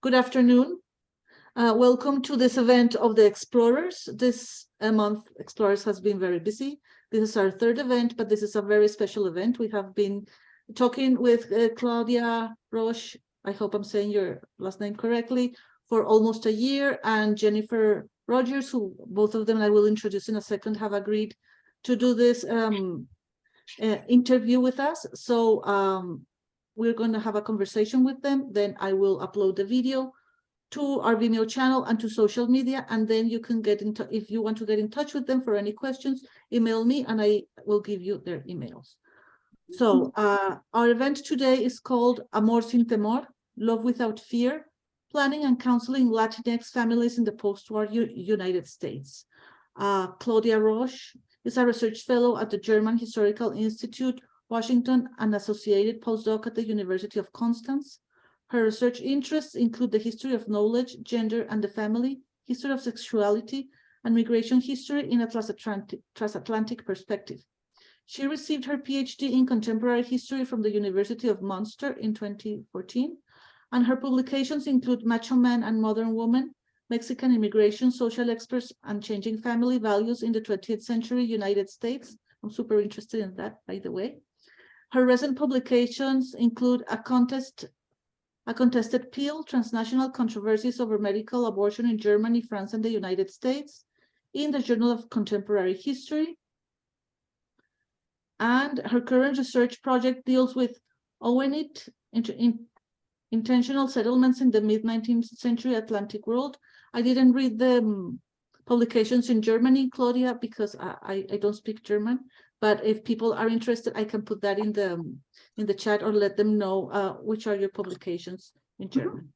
Good afternoon. Welcome to this event of the Explorers. This month, Explorers has been very busy. This is our third event, but this is a very special event. We have been talking with Claudia Roesch, I hope I'm saying your last name correctly, for almost a year, and Jennifer Rogers, who both of them I will introduce in a second, have agreed to do this interview with us. So we're going to have a conversation with them. Then I will upload the video to our Vimeo channel and to social media, and then you can get in touch. If you want to get in touch with them for any questions, email me and I will give you their emails. So our event today is called Amor temor, Love Without Fear, Planning and Counseling Latinx Families in the Postwar United States. Claudia Roesch is a research fellow at the German Historical Institute, Washington, and associated postdoc at the University of Constance. Her research interests include the history of knowledge, gender and the family, history of sexuality, and migration history in a transatlantic perspective. She received her PhD in contemporary history from the University of Münster in 2014, and her publications include Macho Man and Modern Woman, Mexican Immigration, Social Experts, and Changing Family Values in the 20th Century United States. I'm super interested in that, by the way. Her recent publications include A Contested Pill, Transnational Controversies over Medical Abortion in Germany, France, and the United States, in the Journal of Contemporary History. And her current research project deals with Owenite, intentional settlements in the mid-19th century Atlantic world. I didn't read the publications in Germany, Claudia, because I don't speak German. But if people are interested, I can put that in the chat or let them know which are your publications in German.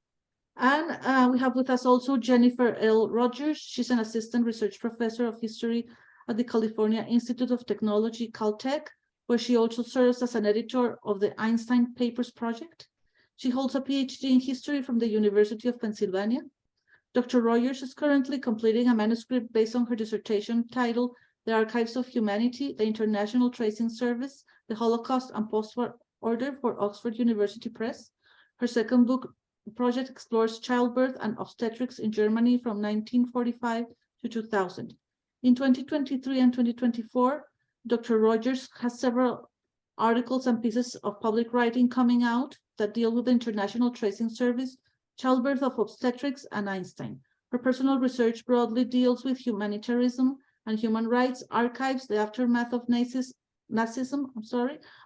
And we have with us also Jennifer L. Rogers. She's an assistant research professor of history at the California Institute of Technology, Caltech, where she also serves as an editor of the Einstein Papers Project. She holds a PhD in history from the University of Pennsylvania. Dr. Rogers is currently completing a manuscript based on her dissertation titled The Archives of Humanity, the International Tracing Service, the Holocaust and Postwar Order for Oxford University Press. Her second book project explores childbirth and obstetrics in Germany from 1945 to 2000. In 2023 and 2024, Dr. Rogers has several articles and pieces of public writing coming out that deal with the International Tracing Service, childbirth of obstetrics, and Einstein. Her personal research broadly deals with humanitarianism and human rights, archives, the aftermath of Nazism,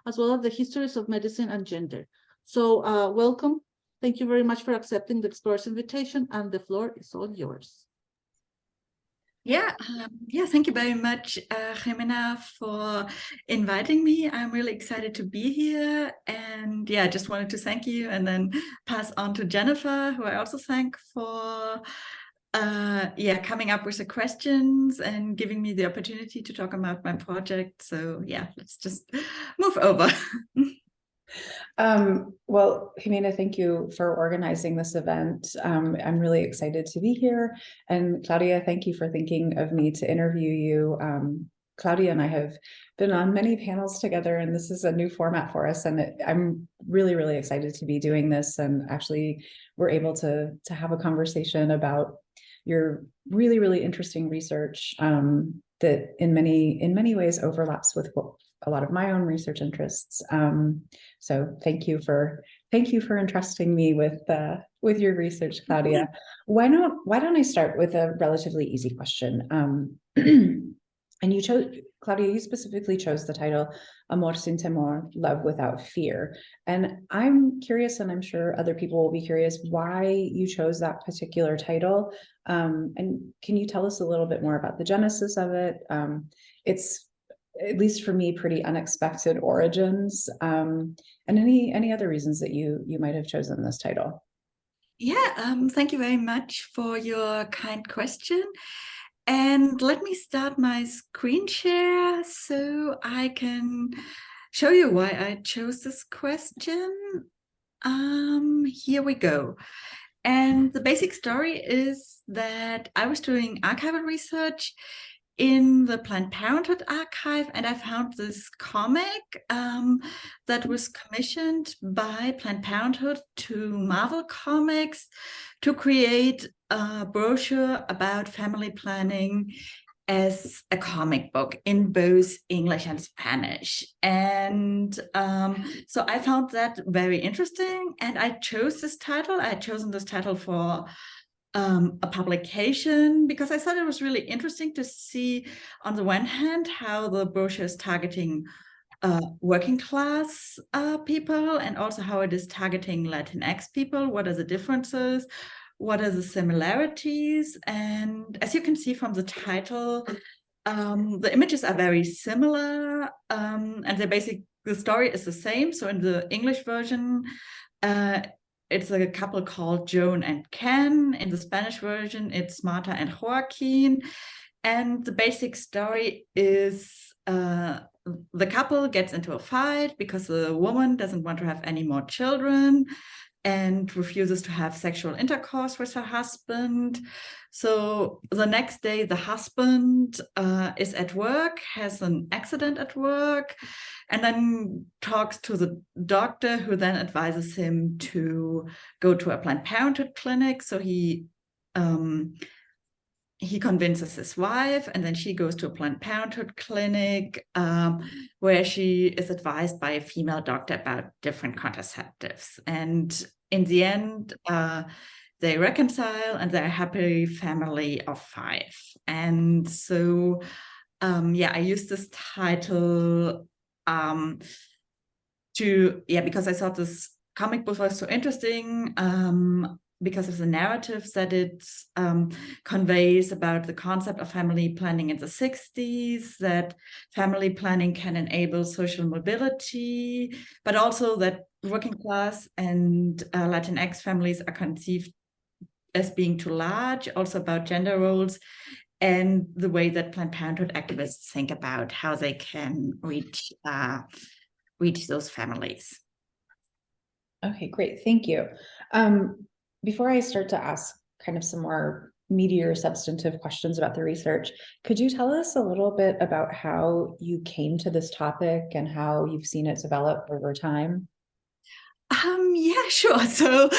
as well as the histories of medicine and gender. So welcome. Thank you very much for accepting the Explorers invitation, and the floor is all yours. Yeah, thank you very much, Jimena, for inviting me. I'm really excited to be here. And yeah, I just wanted to thank you and then pass on to Jennifer, who I also thank for coming up with the questions and giving me the opportunity to talk about my project. So yeah, let's just move over. Well, Jimena, thank you for organizing this event. I'm really excited to be here. And Claudia, thank you for thinking of me to interview you. Claudia and I have been on many panels together, and this is a new format for us. And I'm really, really excited to be doing this. And actually, we're able to have a conversation about your really, really interesting research that in many ways overlaps with a lot of my own research interests. So thank you for entrusting me with your research, Claudia. Why don't I start with a relatively easy question? And Claudia, you specifically chose the title Amor temor, Love Without Fear. And I'm curious, and I'm sure other people will be curious, why you chose that particular title. And can you tell us a little bit more about the genesis of it? It's, at least for me, pretty unexpected origins, and any other reasons that you might have chosen this title. Yeah, thank you very much for your kind question. And let me start my screen share so I can show you why I chose this question. Here we go. And the basic story is that I was doing archival research in the Planned Parenthood archive, and I found this comic that was commissioned by Planned Parenthood to Marvel Comics to create a brochure about family planning as a comic book in both English and Spanish. And so I found that very interesting, and I chose this title. I had chosen this title for a publication because I thought it was really interesting to see, on the one hand, how the brochure is targeting working class people, and also how it is targeting Latinx people. What are the differences? What are the similarities? And as you can see from the title, the images are very similar, and the story is the same. So in the English version, it's a couple called Joan and Ken. In the Spanish version, it's Marta and Joaquin. And the basic story is the couple gets into a fight because the woman doesn't want to have any more children and refuses to have sexual intercourse with her husband. So the next day, the husband is at work, has an accident at work, and then talks to the doctor, who then advises him to go to a Planned Parenthood clinic. So he convinces his wife, and then she goes to a Planned Parenthood clinic where she is advised by a female doctor about different contraceptives. And in the end, they reconcile, and they're a happy family of 5. And so, I used this title because I thought this comic book was so interesting, because of the narratives that it conveys about the concept of family planning in the 60s, that family planning can enable social mobility, but also that working class and Latinx families are conceived as being too large, also about gender roles, and the way that Planned Parenthood activists think about how they can reach those families. Okay, great, thank you. Before I start to ask kind of some more meatier substantive questions about the research, could you tell us a little bit about how you came to this topic and how you've seen it develop over time? Yeah, sure. So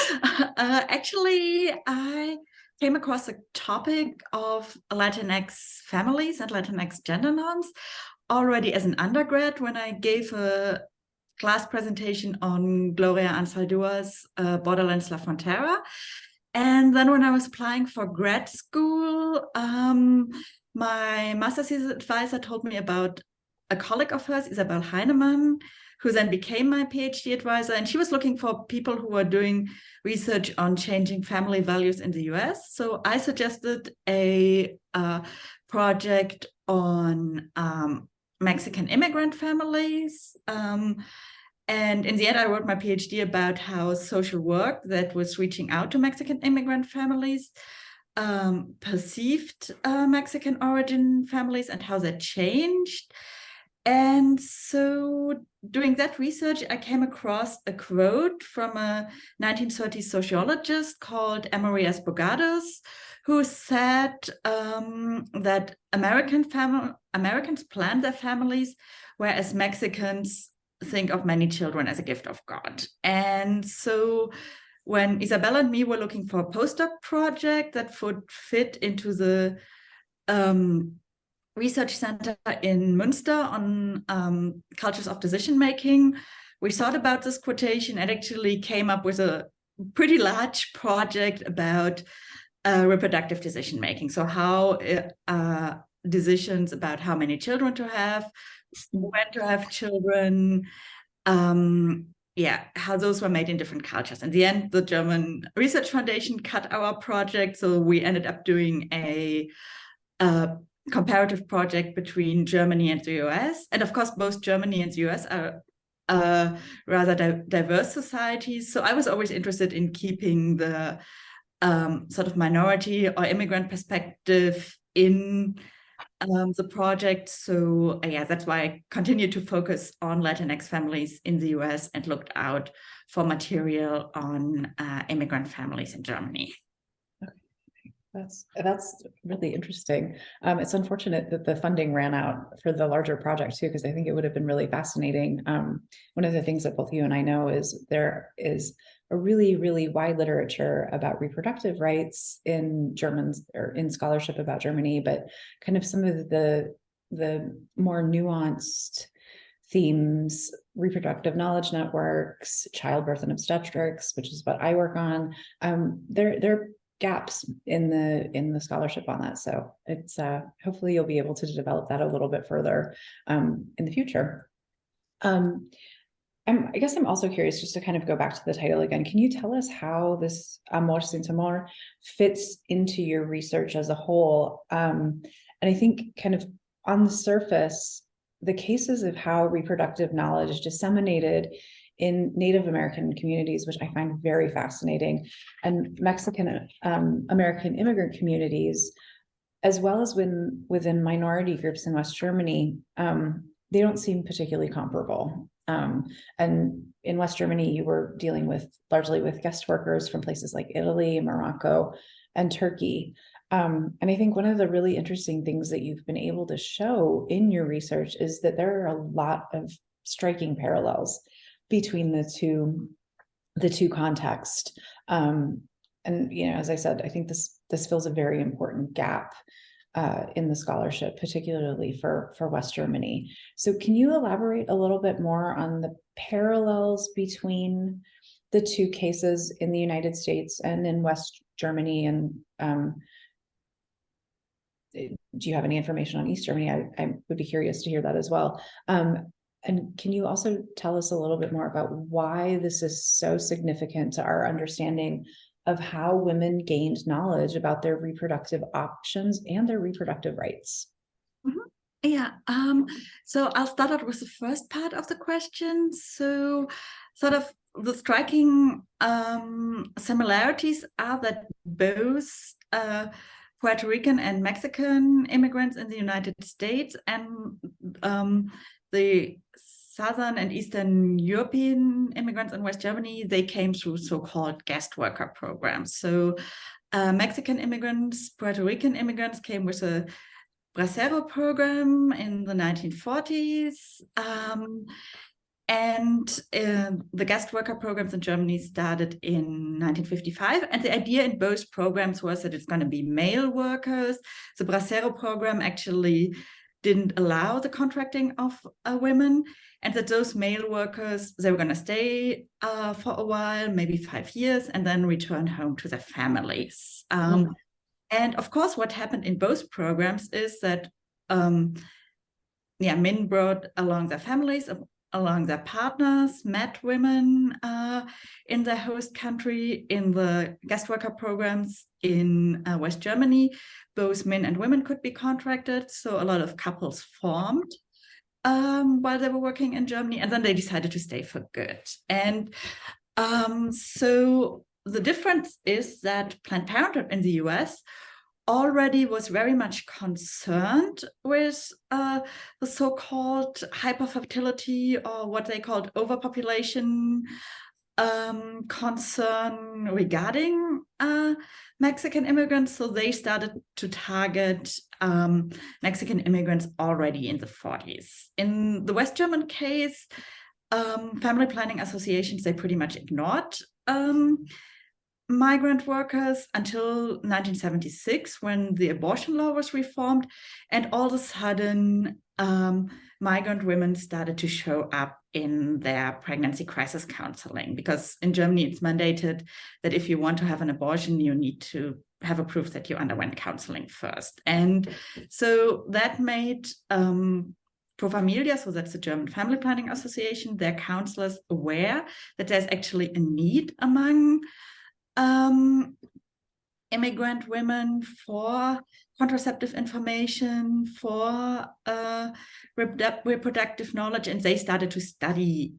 actually, I came across the topic of Latinx families and Latinx gender norms already as an undergrad when I gave a class presentation on Gloria Anzaldua's Borderlands La Frontera. And then when I was applying for grad school, my master's thesis advisor told me about a colleague of hers, Isabel Heinemann, who then became my PhD advisor. And she was looking for people who were doing research on changing family values in the US. So I suggested a project on Mexican immigrant families. And in the end, I wrote my PhD about how social work that was reaching out to Mexican immigrant families perceived Mexican origin families and how that changed. And so doing that research, I came across a quote from a 1930s sociologist called Amor, who said that Americans plan their families, whereas Mexicans think of many children as a gift of God. And so when Isabella and me were looking for a postdoc project that would fit into the research center in Münster on cultures of decision making, we thought about this quotation and actually came up with a pretty large project about reproductive decision making. So how decisions about how many children to have, when to have children, how those were made in different cultures. In the end, the German Research Foundation cut our project, so we ended up doing a comparative project between Germany and the US. And of course, both Germany and the US are rather diverse societies. So I was always interested in keeping the sort of minority or immigrant perspective in the project. So that's why I continued to focus on Latinx families in the US and looked out for material on immigrant families in Germany. That's really interesting. It's unfortunate that the funding ran out for the larger project too, because I think it would have been really fascinating. One of the things that both you and I know is there is a really, really wide literature about reproductive rights in Germans or in scholarship about Germany, but kind of some of the more nuanced themes, reproductive knowledge networks, childbirth and obstetrics, which is what I work on. They're gaps in the scholarship on that. So it's hopefully you'll be able to develop that a little bit further in the future. I guess I'm also curious, just to kind of go back to the title again, can you tell us how this Amor sin temor fits into your research as a whole? And I think kind of on the surface, the cases of how reproductive knowledge is disseminated in Native American communities, which I find very fascinating, and Mexican American immigrant communities, as well as within minority groups in West Germany, they don't seem particularly comparable. And in West Germany, you were dealing largely with guest workers from places like Italy, Morocco, and Turkey. And I think one of the really interesting things that you've been able to show in your research is that there are a lot of striking parallels between the two contexts. And as I said, I think this fills a very important gap in the scholarship, particularly for West Germany. So can you elaborate a little bit more on the parallels between the two cases in the United States and in West Germany? And do you have any information on East Germany? I would be curious to hear that as well. And can you also tell us a little bit more about why this is so significant to our understanding of how women gained knowledge about their reproductive options and their reproductive rights? Mm-hmm. Yeah, so I'll start out with the first part of the question. So sort of the striking similarities are that both Puerto Rican and Mexican immigrants in the United States and the Southern and Eastern European immigrants in West Germany, they came through so-called guest worker programs. So Mexican immigrants, Puerto Rican immigrants came with a Bracero program in the 1940s. And the guest worker programs in Germany started in 1955. And the idea in both programs was that it's going to be male workers. The Bracero program actually didn't allow the contracting of women, and that those male workers, they were going to stay for a while, maybe 5 years, and then return home to their families. And of course, what happened in both programs is that men brought along their families, along their partners, met women in their host country. In the guest worker programs in West Germany, both men and women could be contracted. So a lot of couples formed while they were working in Germany, and then they decided to stay for good. And so the difference is that Planned Parenthood in the US already was very much concerned with the so-called hyperfertility, or what they called overpopulation concern regarding Mexican immigrants. So they started to target Mexican immigrants already in the 40s. In the West German case, family planning associations, they pretty much ignored migrant workers until 1976, when the abortion law was reformed, and all of a sudden migrant women started to show up in their pregnancy crisis counseling, because in Germany it's mandated that if you want to have an abortion, you need to have a proof that you underwent counseling first. And so that made Pro Familia, so that's the German Family Planning Association, their counselors aware that there's actually a need among immigrant women for contraceptive information, for reproductive knowledge, and they started to study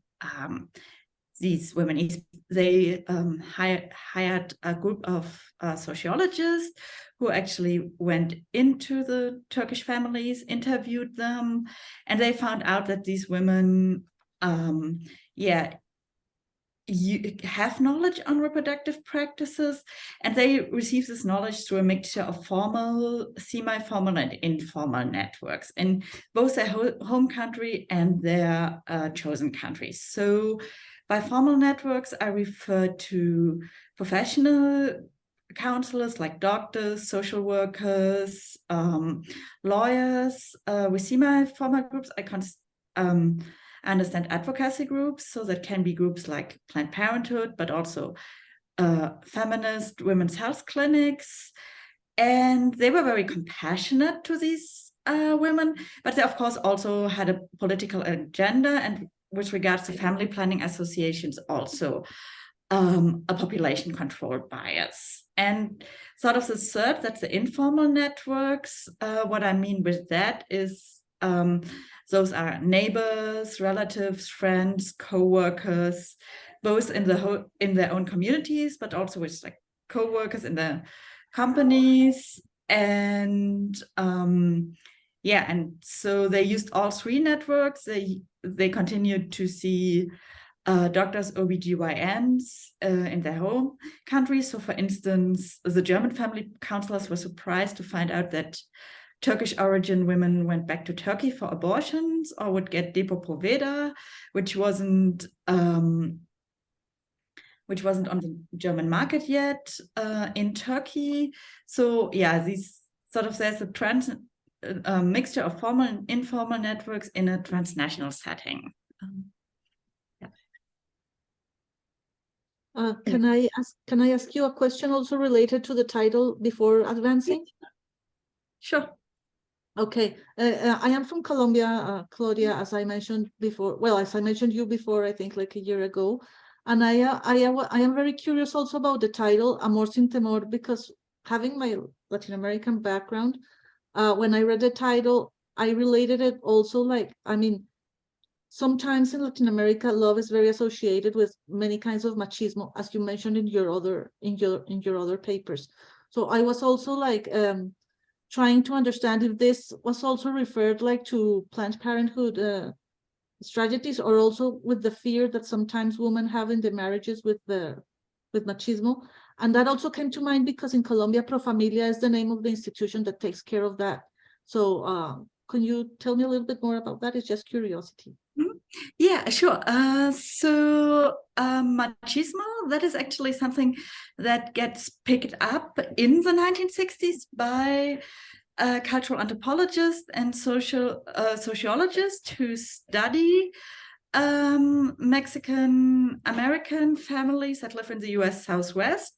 these women. They hired a group of sociologists who actually went into the Turkish families, interviewed them, and they found out that these women, you have knowledge on reproductive practices, and they receive this knowledge through a mixture of formal, semi-formal, and informal networks in both their home country and their chosen countries. So by formal networks, I refer to professional counselors like doctors, social workers, lawyers. With semi-formal groups, I understand advocacy groups, so that can be groups like Planned Parenthood, but also feminist women's health clinics. And they were very compassionate to these women, but they of course also had a political agenda, and with regards to family planning associations, also a population control bias. And sort of the third, that's the informal networks. What I mean with that is those are neighbors, relatives, friends, co-workers, both in their own communities, but also with like co-workers in the companies. And yeah, and so they used all three networks. They continued to see doctors, OBGYNs in their home countries. So for instance, the German family counselors were surprised to find out that Turkish origin women went back to Turkey for abortions or would get Depo-Proveda, which wasn't on the German market yet in Turkey. So yeah, these sort of, there's a mixture of formal and informal networks in a transnational setting. Can I ask you a question also related to the title before advancing? Sure. Okay, I am from Colombia, Claudia, as I mentioned before. Well, as I mentioned you before, I think like a year ago, and I am very curious also about the title Amor, temor, because having my Latin American background, when I read the title, I related it also like, I mean, sometimes in Latin America, love is very associated with many kinds of machismo, as you mentioned in your other papers. So I was also like trying to understand if this was also referred like to Planned Parenthood strategies, or also with the fear that sometimes women have in their marriages with machismo. And that also came to mind because in Colombia, Pro Familia is the name of the institution that takes care of that. So can you tell me a little bit more about that? It's just curiosity. Yeah, sure. So machismo, that is actually something that gets picked up in the 1960s by cultural anthropologists and sociologists who study Mexican American families that live in the US Southwest,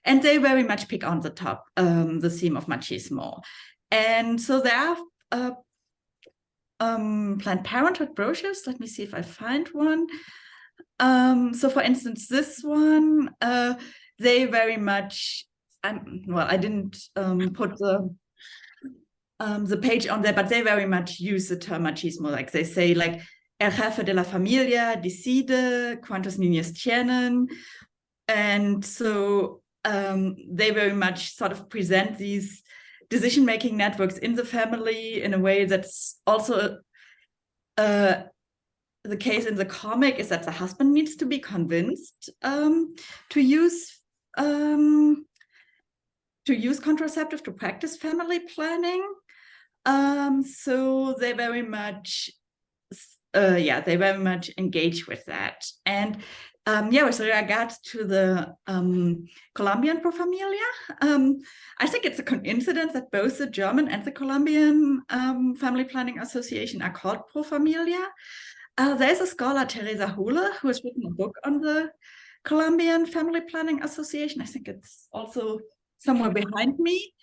and they very much pick on the theme of machismo. And so there are Planned Parenthood brochures. Let me see if I find one. So for instance, this one, they very much, well, I didn't put the page on there, but they very much use the term machismo. Like they say, like, el jefe de la familia decide cuántos niños tienen. And so they very much sort of present these decision-making networks in the family in a way that's also the case in the comic, is that the husband needs to be convinced to use contraceptive, to practice family planning. So they very much engage with that. And with regards to the Colombian Pro Familia, I think it's a coincidence that both the German and the Colombian Family Planning Association are called Pro Familia. There's a scholar, Teresa Hule, who has written a book on the Colombian Family Planning Association. I think it's also somewhere behind me.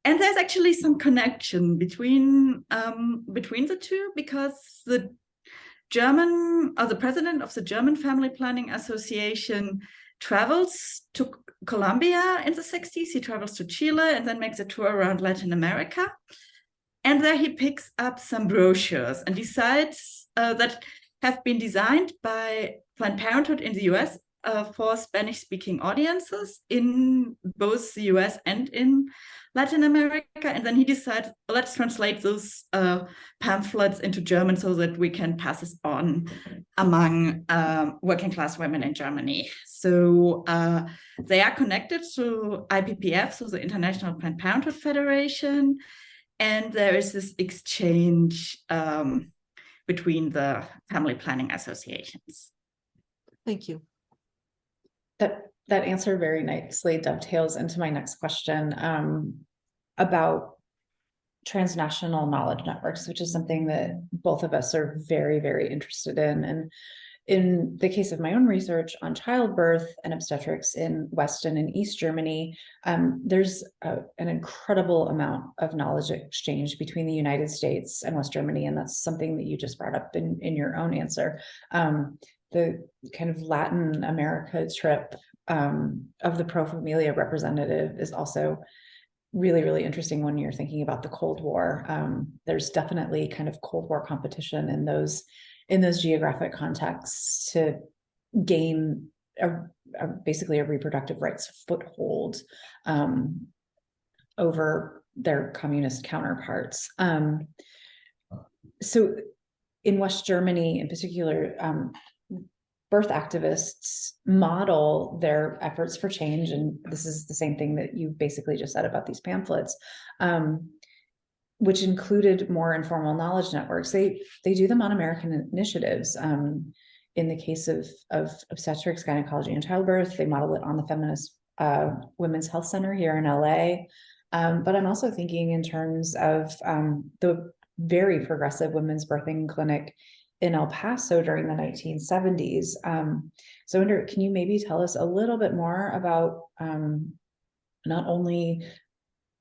And there's actually some connection between the two, because the president of the German Family Planning Association travels to Colombia in the 60s. He travels to Chile and then makes a tour around Latin America. And there he picks up some brochures and decides that have been designed by Planned Parenthood in the US for Spanish-speaking audiences in both the US and in Latin America. And then he decided, let's translate those pamphlets into German so that we can pass this on among working class women in Germany. So they are connected to IPPF, so the International Planned Parenthood Federation. And there is this exchange between the family planning associations. Thank you. That answer very nicely dovetails into my next question about transnational knowledge networks, which is something that both of us are very, very interested in. And in the case of my own research on childbirth and obstetrics in West and in East Germany, there's an incredible amount of knowledge exchange between the United States and West Germany. And that's something that you just brought up in your own answer. The kind of Latin America trip of the Pro Familia representative is also really, really interesting when you're thinking about the Cold War. There's definitely kind of Cold War competition in those geographic contexts to gain basically a reproductive rights foothold over their communist counterparts. So in West Germany in particular, birth activists model their efforts for change, and this is the same thing that you basically just said about these pamphlets, which included more informal knowledge networks. They do them on American initiatives. In the case of obstetrics, gynecology, and childbirth, they model it on the Feminist Women's Health Center here in LA. But I'm also thinking in terms of the very progressive women's birthing clinic in El Paso during the 1970s. So I wonder, can you maybe tell us a little bit more about not only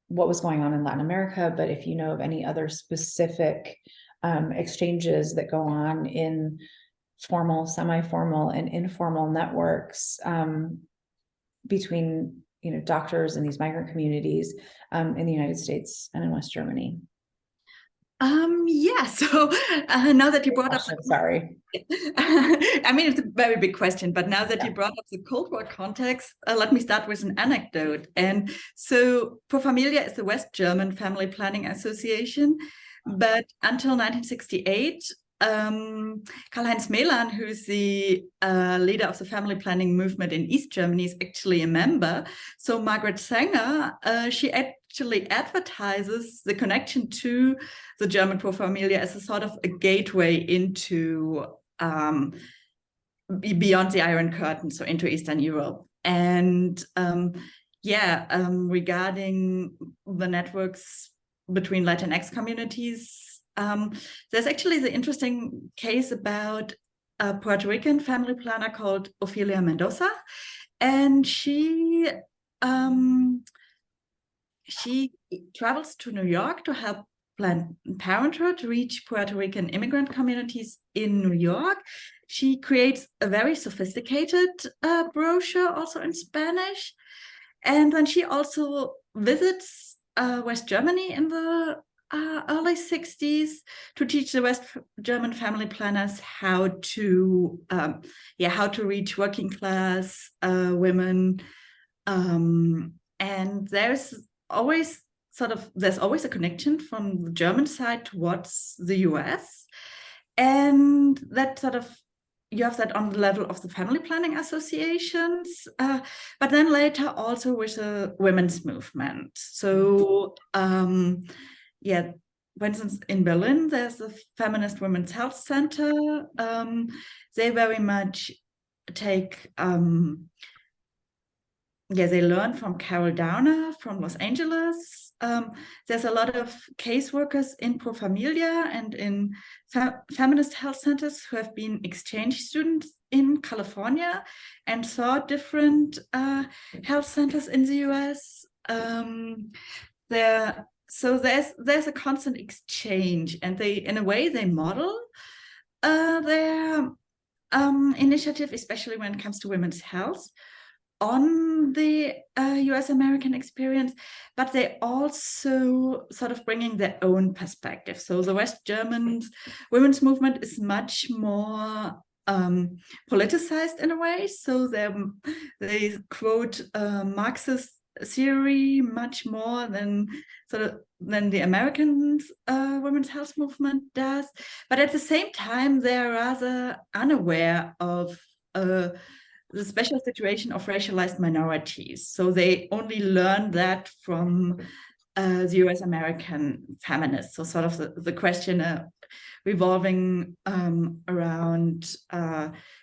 what was going on in Latin America, but if you know of any other specific exchanges that go on in formal, semi-formal, and informal networks between doctors in these migrant communities in the United States and in West Germany? Yeah, so now that you brought up, sorry. I mean, it's a very big question, but now that you brought up the Cold War context, let me start with an anecdote. And so Pro Familia is the West German Family Planning Association, but until 1968, Karl-Heinz Mehlan, who's the leader of the family planning movement in East Germany, is actually a member. So Margaret Sanger, she actually advertises the connection to the German Pro Familia as a sort of a gateway into beyond the Iron Curtain, so into Eastern Europe. And regarding the networks between Latinx communities, there's actually the interesting case about a Puerto Rican family planner called Ofelia Mendoza, and she travels to New York to help Planned Parenthood reach Puerto Rican immigrant communities in New York. She creates a very sophisticated brochure, also in Spanish, and then she also visits West Germany in the early 60s to teach the West German family planners how to reach working class women, and there's always a connection from the German side towards the US, and that you have that on the level of the family planning associations, but then later also with the women's movement. So for instance, in Berlin, there's the Feminist Women's Health Center. They very much take, they learn from Carol Downer from Los Angeles. There's a lot of caseworkers in Pro Familia and in feminist health centers who have been exchange students in California and saw different health centers in the US. So there's a constant exchange, and in a way they model their initiative, especially when it comes to women's health, on the US American experience, but they also sort of bringing their own perspective. So the West German women's movement is much more politicized in a way. So they quote Marxist theory much more than the American women's health movement does. But at the same time, they're rather unaware of the special situation of racialized minorities. So they only learn that from the US American feminists. So sort of the question revolving around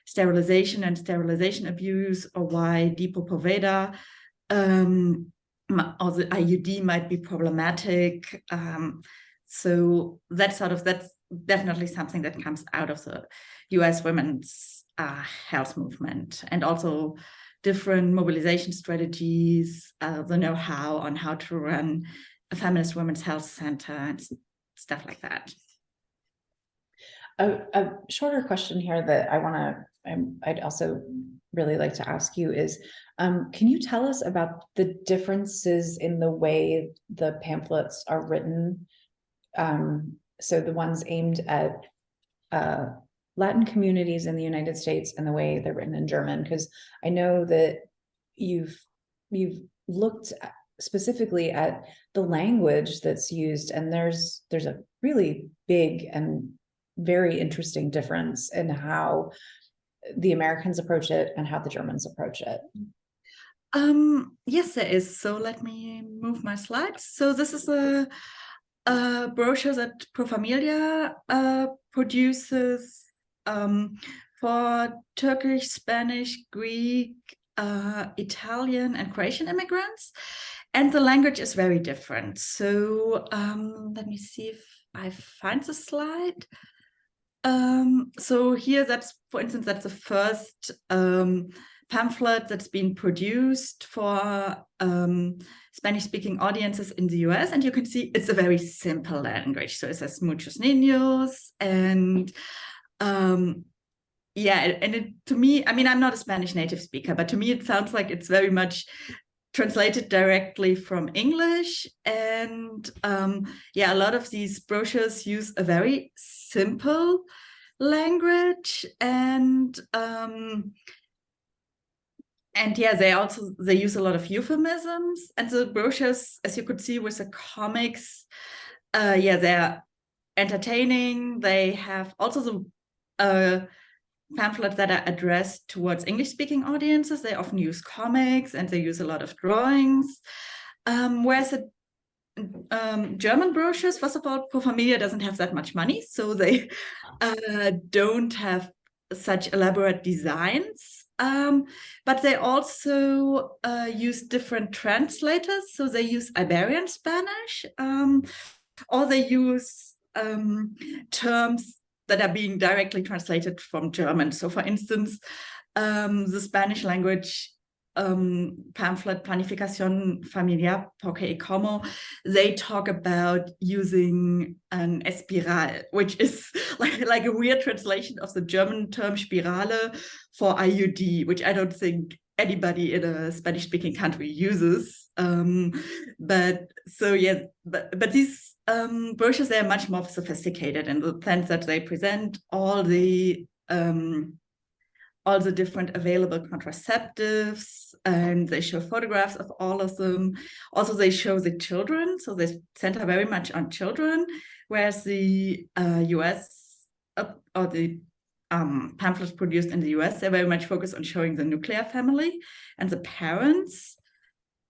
sterilization and sterilization abuse, or why Depo-Provera or the IUD might be problematic. So that's definitely something that comes out of the US women's health movement, and also different mobilization strategies, the know-how on how to run a feminist women's health center and stuff like that. A shorter question here that I'd also really like to ask you is, can you tell us about the differences in the way the pamphlets are written? So the ones aimed at Latin communities in the United States and the way they're written in German, because I know that you've looked specifically at the language that's used, and there's a really big and very interesting difference in how the Americans approach it and how the Germans approach it. Yes, there is. So let me move my slides. So this is a brochure that Pro Familia produces for Turkish, Spanish, Greek, Italian, and Croatian immigrants. And the language is very different. So let me see if I find the slide. So here, for instance, that's the first pamphlet that's been produced for Spanish-speaking audiences in the US, and you can see it's a very simple language. So it says muchos niños, and to me, I mean, I'm not a Spanish native speaker, but to me it sounds like it's very much translated directly from English. And a lot of these brochures use a very simple language, and they use a lot of euphemisms. And the brochures, as you could see with the comics, they're entertaining. They have also the pamphlets that are addressed towards English-speaking audiences. They often use comics, and they use a lot of drawings. Whereas the German brochures, first of all, Pro Familia doesn't have that much money, so they don't have such elaborate designs. But they also use different translators. So they use Iberian Spanish, or they use terms that are being directly translated from German. So for instance, the Spanish language pamphlet Planificación Familiar Porque y Como, they talk about using an espiral, which is like a weird translation of the German term Spirale for IUD, which I don't think anybody in a Spanish-speaking country uses. But these brochures, they are much more sophisticated in the sense that they present all the different available contraceptives, and they show photographs of all of them. Also, they show the children, so they center very much on children, whereas the US or the pamphlets produced in the US, they're very much focused on showing the nuclear family and the parents.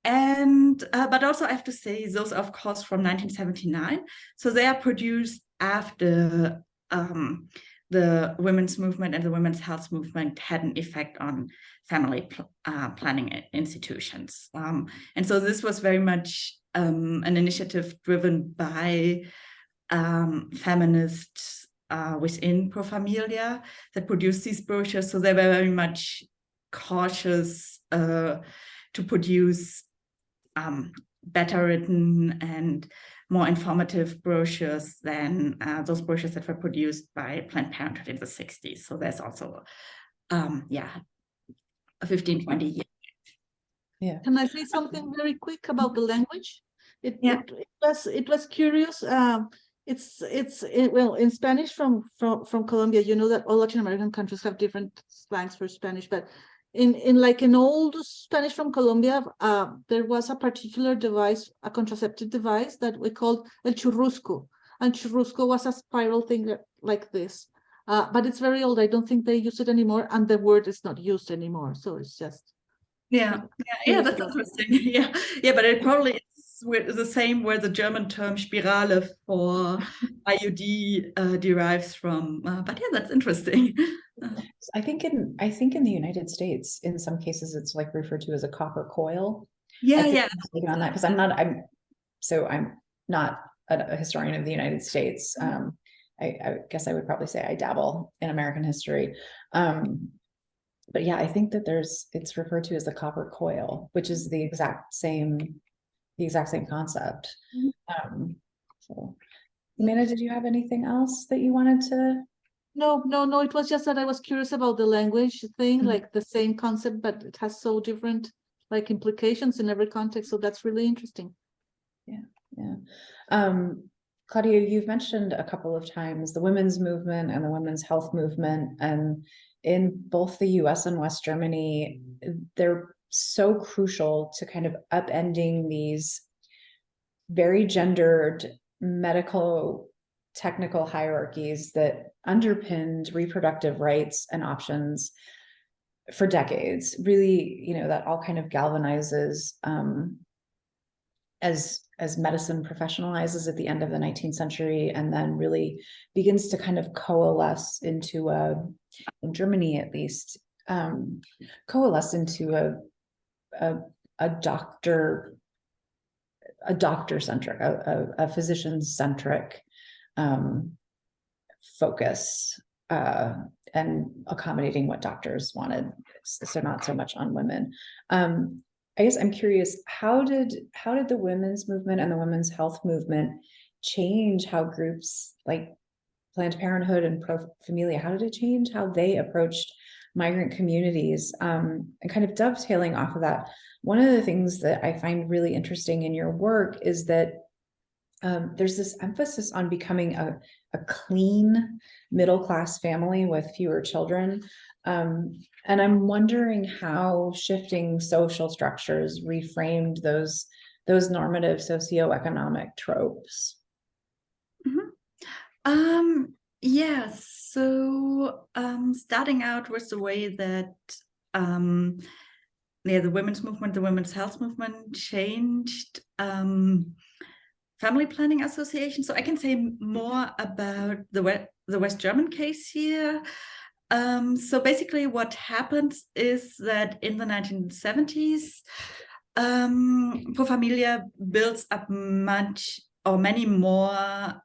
And but also I have to say, those are of course from 1979, so they are produced after the women's movement and the women's health movement had an effect on family planning institutions. And so this was very much an initiative driven by feminists within Pro Familia that produced these brochures. So they were very much cautious to produce better written and more informative brochures than those brochures that were produced by Planned Parenthood in the 60s. So there's also, a 15, 20 years. Yeah. Can I say something very quick about the language? It Yeah. was curious. well, in Spanish from Colombia, you know that all Latin American countries have different slangs for Spanish, but in old Spanish from Colombia, there was a particular device, a contraceptive device that we called el churrusco, and churrusco was a spiral thing like this. But it's very old. I don't think they use it anymore, and the word is not used anymore. So it's just that's interesting. Yeah, but it probably is the same where the German term Spirale for IUD derives from. But yeah, that's interesting. I think in the United States, in some cases, it's like referred to as a copper coil. Yeah. On that, because I'm not a historian of the United States. I guess I would probably say I dabble in American history. But yeah, I think that it's referred to as the copper coil, which is the exact same concept. So Jimena, did you have anything else that you wanted to? No, it was just that I was curious about the language thing, like the same concept, but it has so different like implications in every context. So that's really interesting. Yeah. Claudia, you've mentioned a couple of times the women's movement and the women's health movement, and in both the US and West Germany, they're so crucial to kind of upending these very gendered medical technical hierarchies that underpinned reproductive rights and options for decades. Really, that all kind of galvanizes as medicine professionalizes at the end of the 19th century, and then really begins to kind of coalesce into in Germany at least, coalesce into a doctor-centric, a physician-centric focus, and accommodating what doctors wanted, so not so much on women. I guess I'm curious, how did the women's movement and the women's health movement change how groups like Planned Parenthood and Pro Familia, how did it change how they approached migrant communities? And kind of dovetailing off of that, one of the things that I find really interesting in your work is that there's this emphasis on becoming a clean middle-class family with fewer children. And I'm wondering how shifting social structures reframed those normative socioeconomic tropes. So starting out with the way that the women's movement, the women's health movement changed family planning association. So I can say more about the West German case here. So basically what happens is that in the 1970s, Pro Familia builds up many more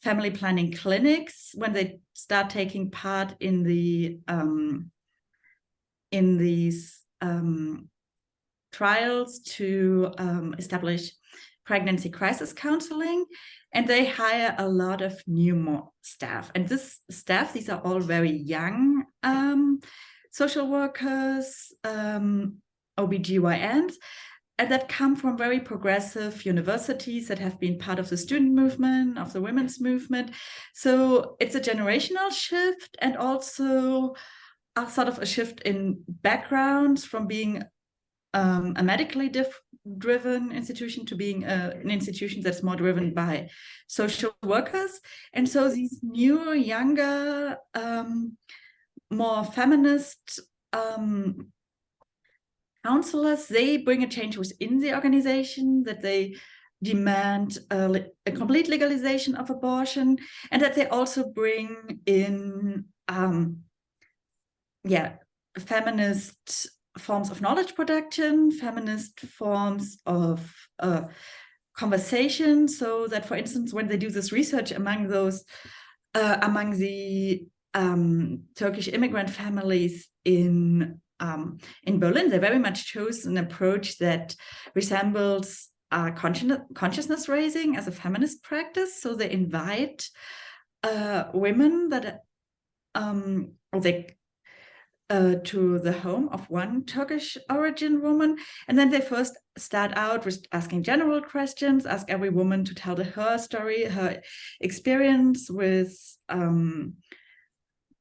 family planning clinics when they start taking part in these trials to establish pregnancy crisis counseling, and they hire a lot of new staff. And this staff, these are all very young social workers, OBGYNs, and that come from very progressive universities that have been part of the student movement, of the women's movement. So it's a generational shift, and also a sort of a shift in backgrounds from being a medically driven institution to being an institution that's more driven by social workers. And so these new, younger, more feminist counselors, they bring a change within the organization, that they demand a complete legalization of abortion, and that they also bring in feminist forms of knowledge production, feminist forms of conversation, so that, for instance, when they do this research among the Turkish immigrant families in Berlin, they very much chose an approach that resembles consciousness raising as a feminist practice. So they invite women that to the home of one Turkish origin woman. And then they first start out with asking general questions, ask every woman to tell her story, her experience with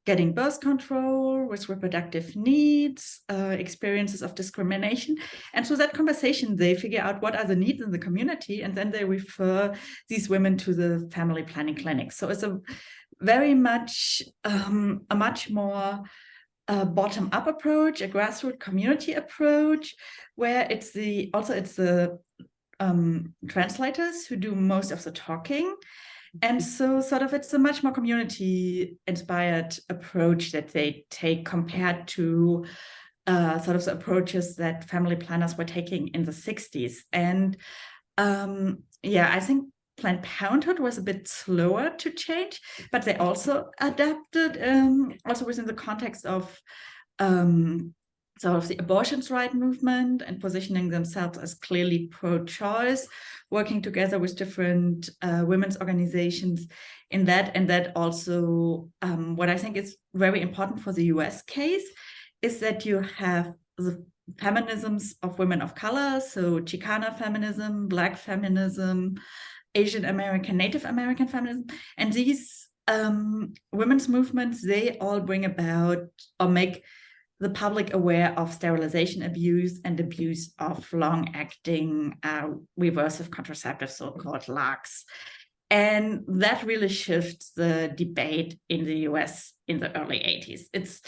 getting birth control, with reproductive needs, experiences of discrimination. And through that conversation, they figure out what are the needs in the community, and then they refer these women to the family planning clinics. So it's a very much, a much more bottom-up approach, a grassroots community approach, where it's the translators who do most of the talking. And so sort of it's a much more community-inspired approach that they take compared to sort of the approaches that family planners were taking in the 60s. And yeah, I think Planned Parenthood was a bit slower to change, but they also adapted, also within the context of sort of the abortions rights movement and positioning themselves as clearly pro-choice, working together with different women's organizations in that. And that also, what I think is very important for the US case is that you have the feminisms of women of color, so Chicana feminism, Black feminism, Asian American, Native American feminism, and these women's movements, they all bring about or make the public aware of sterilization abuse and abuse of long-acting reversive contraceptives, so-called LARCs. And that really shifts the debate in the US in the early 80s. It's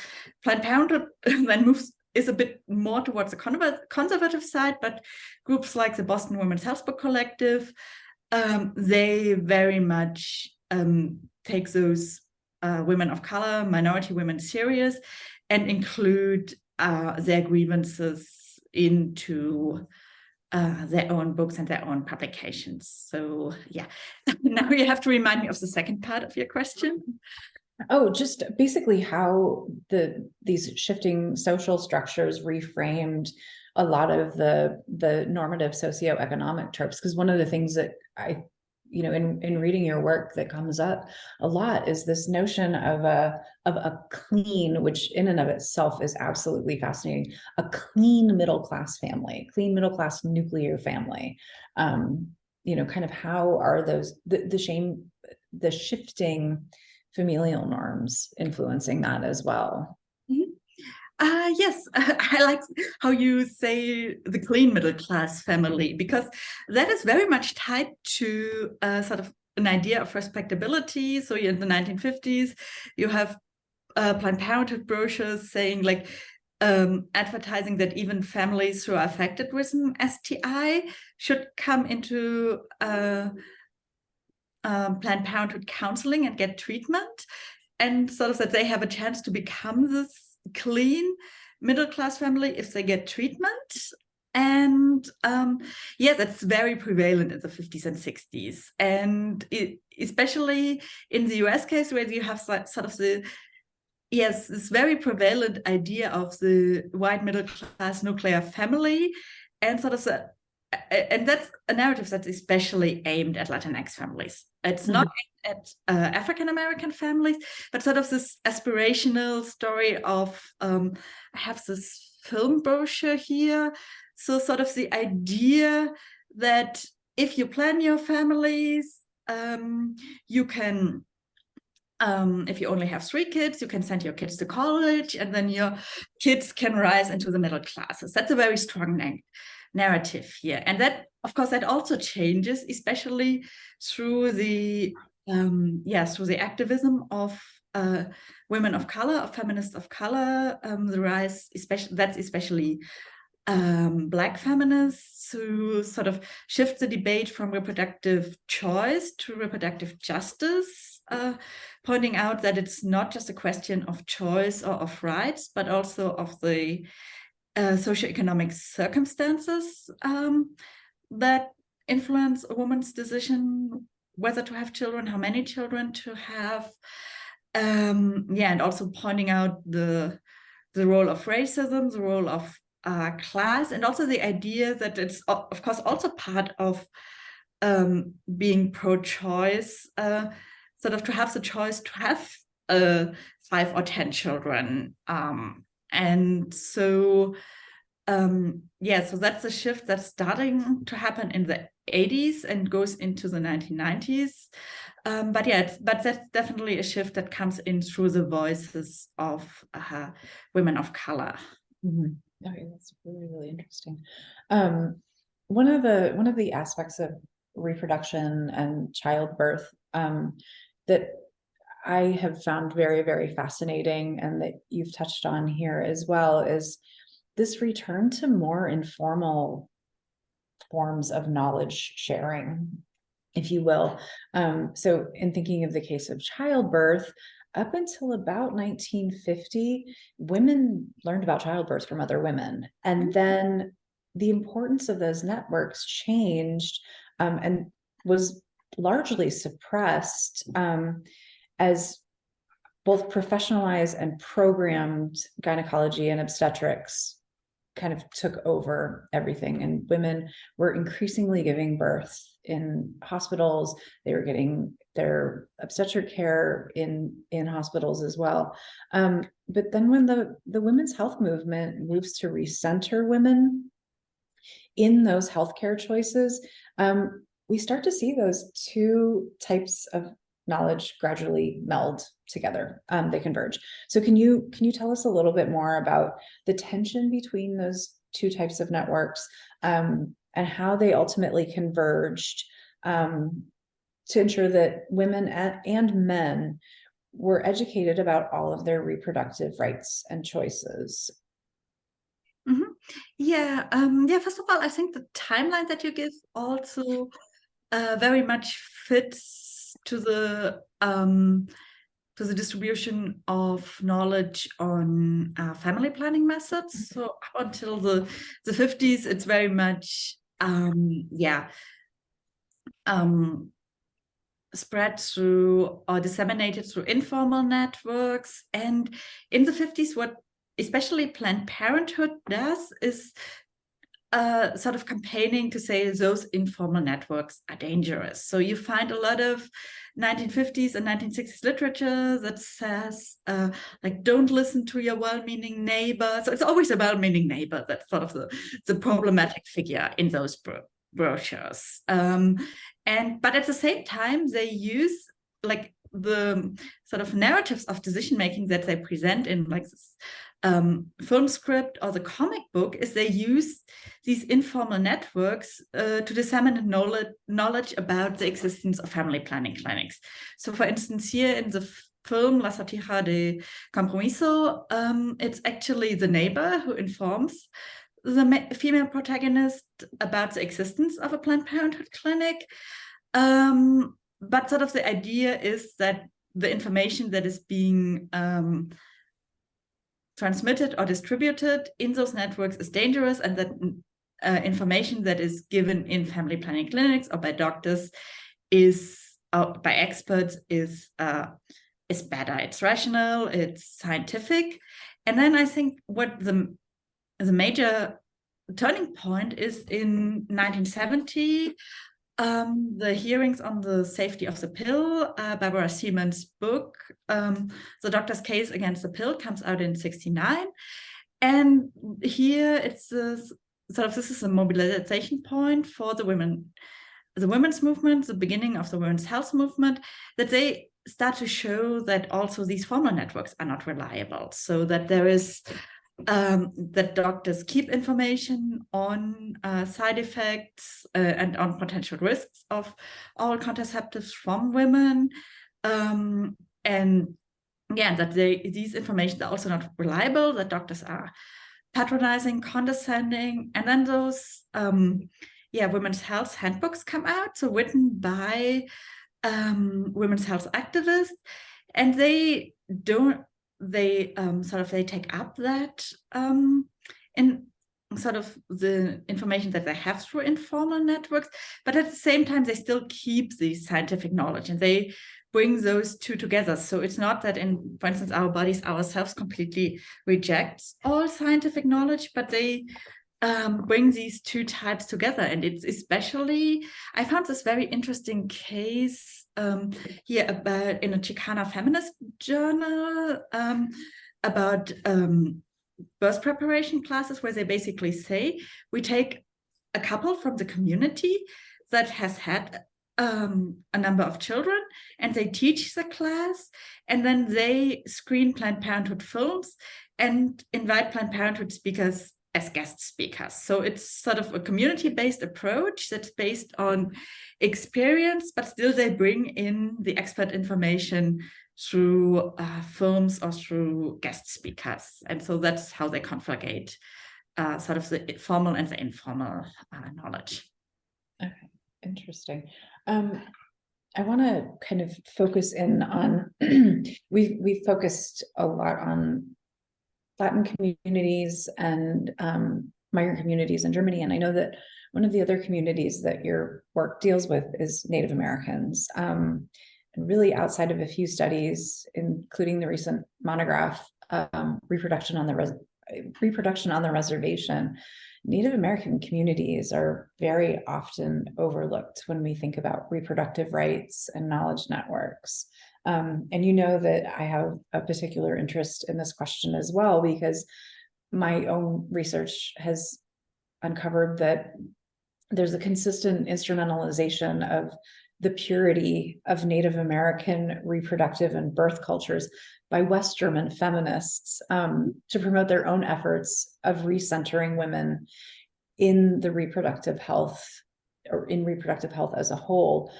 Planned Parenthood then is a bit more towards the conservative side, but groups like the Boston Women's Health Book Collective, they very much take those women of color, minority women serious, and include their grievances into their own books and their own publications. So yeah, now you have to remind me of the second part of your question. Oh, just basically how these shifting social structures reframed a lot of the normative socioeconomic tropes. Because one of the things that I, in reading your work that comes up a lot is this notion of a clean, which in and of itself is absolutely fascinating, a clean middle-class family, clean middle-class nuclear family. Kind of how are those, the shifting familial norms influencing that as well? Yes, I like how you say the clean middle class family, because that is very much tied to sort of an idea of respectability. So in the 1950s, you have Planned Parenthood brochures saying like advertising that even families who are affected with an STI should come into Planned Parenthood counseling and get treatment, and sort of that they have a chance to become this clean middle-class family if they get treatment. And yeah, that's very prevalent in the 50s and 60s. And especially in the US case, where you have sort of this very prevalent idea of the white middle-class nuclear family, and sort of and that's a narrative that's especially aimed at Latinx families. It's not aimed at African-American families, but sort of this aspirational story of, I have this film brochure here. So sort of the idea that if you plan your families, you can, if you only have 3 kids, you can send your kids to college, and then your kids can rise into the middle classes. That's a very strong narrative here. And that, of course, that also changes, especially through the activism of women of color, of feminists of color, the rise, especially Black feminists, who sort of shift the debate from reproductive choice to reproductive justice, pointing out that it's not just a question of choice or of rights, but also of the socioeconomic circumstances that influence a woman's decision whether to have children, how many children to have, and also pointing out the role of racism, the role of class, and also the idea that it's, of course, also part of being pro-choice, sort of to have the choice to have 5 or 10 children And so, yeah, so that's a shift that's starting to happen in the 80s and goes into the 1990s. But yeah, but that's definitely a shift that comes in through the voices of women of color. Mm-hmm. Okay, that's really, really interesting. One of the aspects of reproduction and childbirth that I have found very, very fascinating, and that you've touched on here as well, is this return to more informal forms of knowledge sharing, if you will. So in thinking of the case of childbirth, up until about 1950, women learned about childbirth from other women. And then the importance of those networks changed and was largely suppressed as both professionalized and programmed gynecology and obstetrics kind of took over everything, and women were increasingly giving birth in hospitals. They were getting their obstetric care in hospitals as well. But then when the women's health movement moves to recenter women in those healthcare choices, we start to see those two types of knowledge gradually meld together. They converge. So can you tell us a little bit more about the tension between those two types of networks and how they ultimately converged to ensure that women and men were educated about all of their reproductive rights and choices? Mm-hmm. Yeah, yeah, first of all, I think the timeline that you give also very much fits to the distribution of knowledge on family planning methods. So up until the 50s, it's very much spread through or disseminated through informal networks. And in the 50s, what especially Planned Parenthood does is sort of campaigning to say those informal networks are dangerous. So you find a lot of 1950s and 1960s literature that says, like, don't listen to your well-meaning neighbor. So it's always a well-meaning neighbor that's sort of the problematic figure in those brochures. But at the same time, they use like the sort of narratives of decision-making that they present in like this film script or the comic book, is they use these informal networks to disseminate knowledge about the existence of family planning clinics. So for instance, here in the film La Satira de Compromiso, it's actually the neighbor who informs the female protagonist about the existence of a Planned Parenthood clinic. But sort of the idea is that the information that is being transmitted or distributed in those networks is dangerous, and that information that is given in family planning clinics or by doctors is by experts is better. It's rational, it's scientific. And then I think what the major turning point is in 1970, the hearings on the safety of the pill. Barbara Seaman's book, The Doctor's Case Against the Pill, comes out in 1969. And here it's this is a mobilization point for the women's movement, the beginning of the women's health movement, that they start to show that also these formal networks are not reliable. So that there is that doctors keep information on side effects and on potential risks of all contraceptives from women, and yeah, that these information are also not reliable, that doctors are patronizing, condescending. And then those women's health handbooks come out, so written by women's health activists, and they take up that in sort of the information that they have through informal networks, but at the same time they still keep the scientific knowledge, and they bring those two together. So it's not that for instance, Our Bodies, Ourselves completely rejects all scientific knowledge, but they bring these two types together. And it's especially, I found this very interesting case here about in a Chicana feminist journal about birth preparation classes where they basically say, we take a couple from the community that has had a number of children, and they teach the class, and then they screen Planned Parenthood films and invite Planned Parenthood speakers as guest speakers. So it's sort of a community-based approach that's based on experience, but still they bring in the expert information through films or through guest speakers. And so that's how they conflagate sort of the formal and the informal knowledge. Okay, interesting. I want to kind of focus in on, we've focused a lot on Latin communities and migrant communities in Germany. And I know that one of the other communities that your work deals with is Native Americans. And really outside of a few studies, including the recent monograph, Reproduction on the Reservation, Native American communities are very often overlooked when we think about reproductive rights and knowledge networks. And you know that I have a particular interest in this question as well, because my own research has uncovered that there's a consistent instrumentalization of the purity of Native American reproductive and birth cultures by West German feminists to promote their own efforts of recentering women in the reproductive health, or in reproductive health as a whole,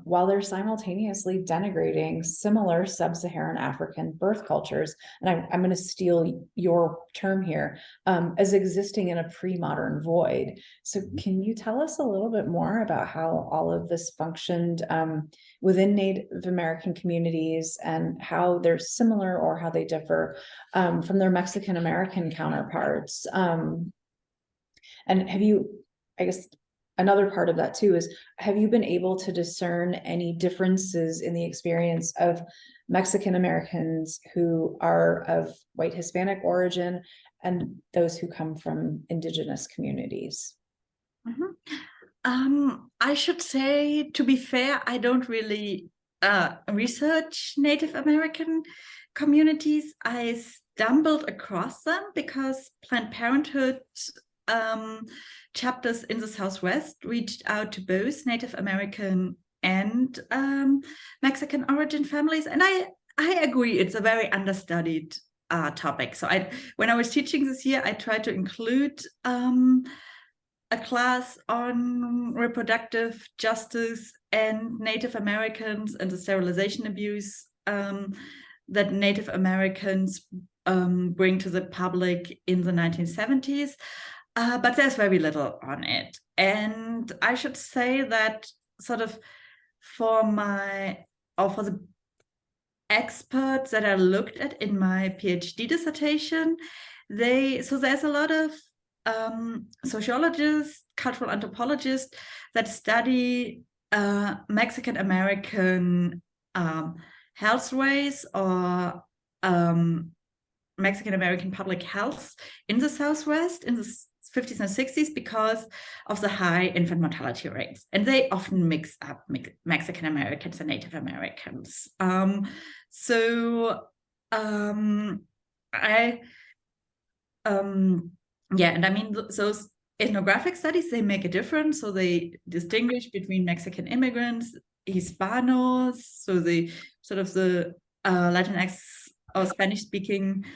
while they're simultaneously denigrating similar sub-Saharan African birth cultures, and I'm going to steal your term here, as existing in a pre-modern void. So can you tell us a little bit more about how all of this functioned within Native American communities, and how they're similar or how they differ from their Mexican American counterparts? And have you, I guess, another part of that too is, have you been able to discern any differences in the experience of Mexican Americans who are of white Hispanic origin and those who come from indigenous communities? Mm-hmm. I should say, to be fair, I don't really research Native American communities. I stumbled across them because Planned Parenthood chapters in the Southwest reached out to both Native American and Mexican origin families. And I agree, it's a very understudied topic. So when I was teaching this year, I tried to include a class on reproductive justice and Native Americans and the sterilization abuse that Native Americans bring to the public in the 1970s. But there's very little on it. And I should say that sort of for the experts that I looked at in my PhD dissertation, so there's a lot of sociologists, cultural anthropologists that study Mexican American healthways or Mexican American public health in the Southwest in the 50s and 60s because of the high infant mortality rates. And they often mix up Mexican Americans and Native Americans. And I mean, those ethnographic studies, they make a difference. So they distinguish between Mexican immigrants, Hispanos, so the sort of the Latinx or Spanish-speaking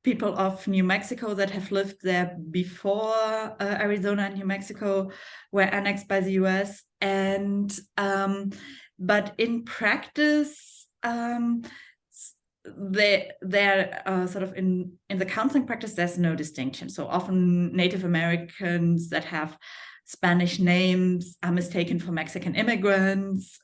people of New Mexico that have lived there before Arizona and New Mexico were annexed by the US. And but in practice, they're sort of in the counseling practice, there's no distinction. So often Native Americans that have Spanish names are mistaken for Mexican immigrants,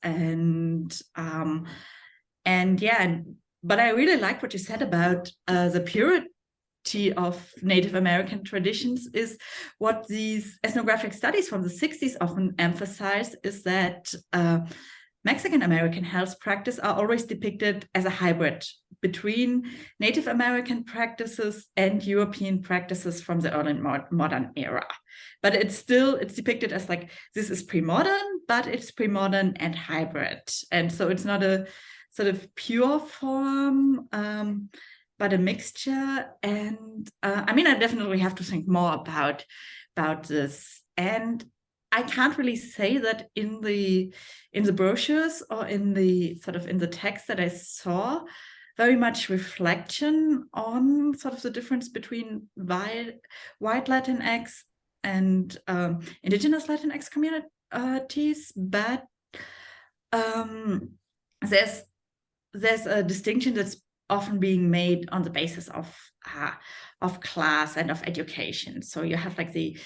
but I really like what you said about the purity of Native American traditions. Is what these ethnographic studies from the 60s often emphasize is that Mexican American health practice are always depicted as a hybrid between Native American practices and European practices from the early modern era. But it's depicted as like, this is pre-modern, but it's pre-modern and hybrid. And so it's not a sort of pure form but a mixture. And I mean, I definitely have to think more about this. And I can't really say that in the brochures or in the text that I saw very much reflection on sort of the difference between white Latinx and indigenous Latinx communities, but there's a distinction that's often being made on the basis of class and of education. So you have like the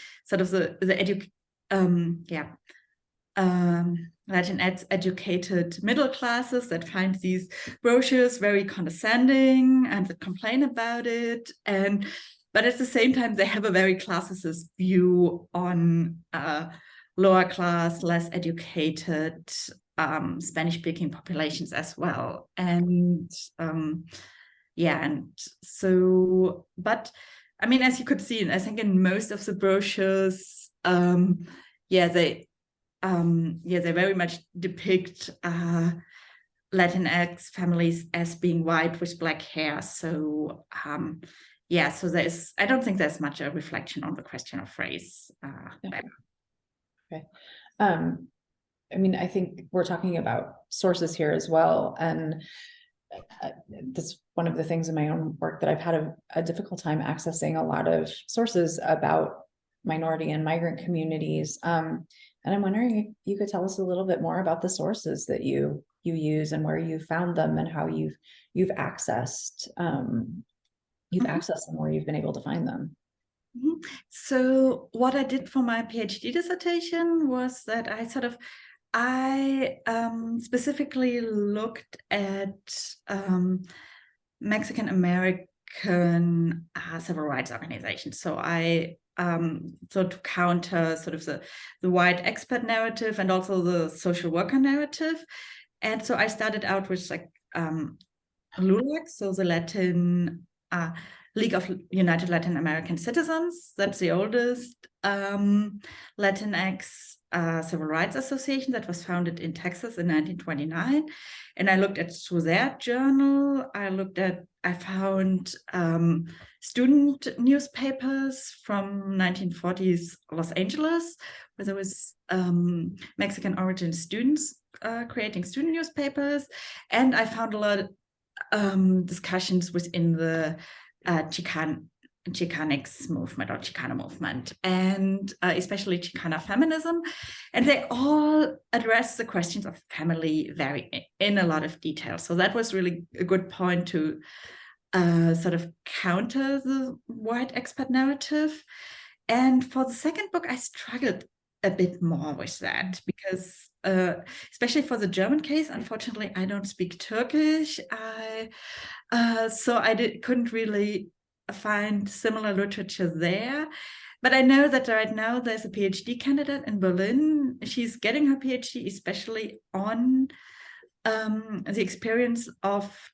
Latinx educated middle classes that find these brochures very condescending and that complain about it, but at the same time they have a very classicist view on lower class, less educated Spanish-speaking populations as well. And but I mean, as you could see, I think in most of the brochures, they very much depict Latinx families as being white with black hair. So so I don't think there's much a reflection on the question of race. Okay. I mean, I think we're talking about sources here as well. And that's one of the things in my own work that I've had a difficult time accessing a lot of sources about minority and migrant communities. And I'm wondering if you could tell us a little bit more about the sources that you use and where you found them and how you've accessed them, where you've been able to find them. So what I did for my PhD dissertation was that I specifically looked at Mexican American civil rights organizations. So to counter sort of the white expert narrative and also the social worker narrative. And so I started out with like LULAC, so the Latin League of United Latin American Citizens. That's the oldest Latinx civil rights association that was founded in Texas in 1929. And I looked at through their journal. I found student newspapers from 1940s Los Angeles, where there was Mexican origin students creating student newspapers. And I found a lot of discussions within the Chicanx movement or Chicana movement, and especially Chicana feminism. And they all address the questions of family in a lot of detail. So that was really a good point to sort of counter the white expat narrative. And for the second book, I struggled a bit more with that because especially for the German case, unfortunately, I don't speak Turkish. So I couldn't really find similar literature there. But I know that right now there's a PhD candidate in Berlin. She's getting her PhD especially on the experience of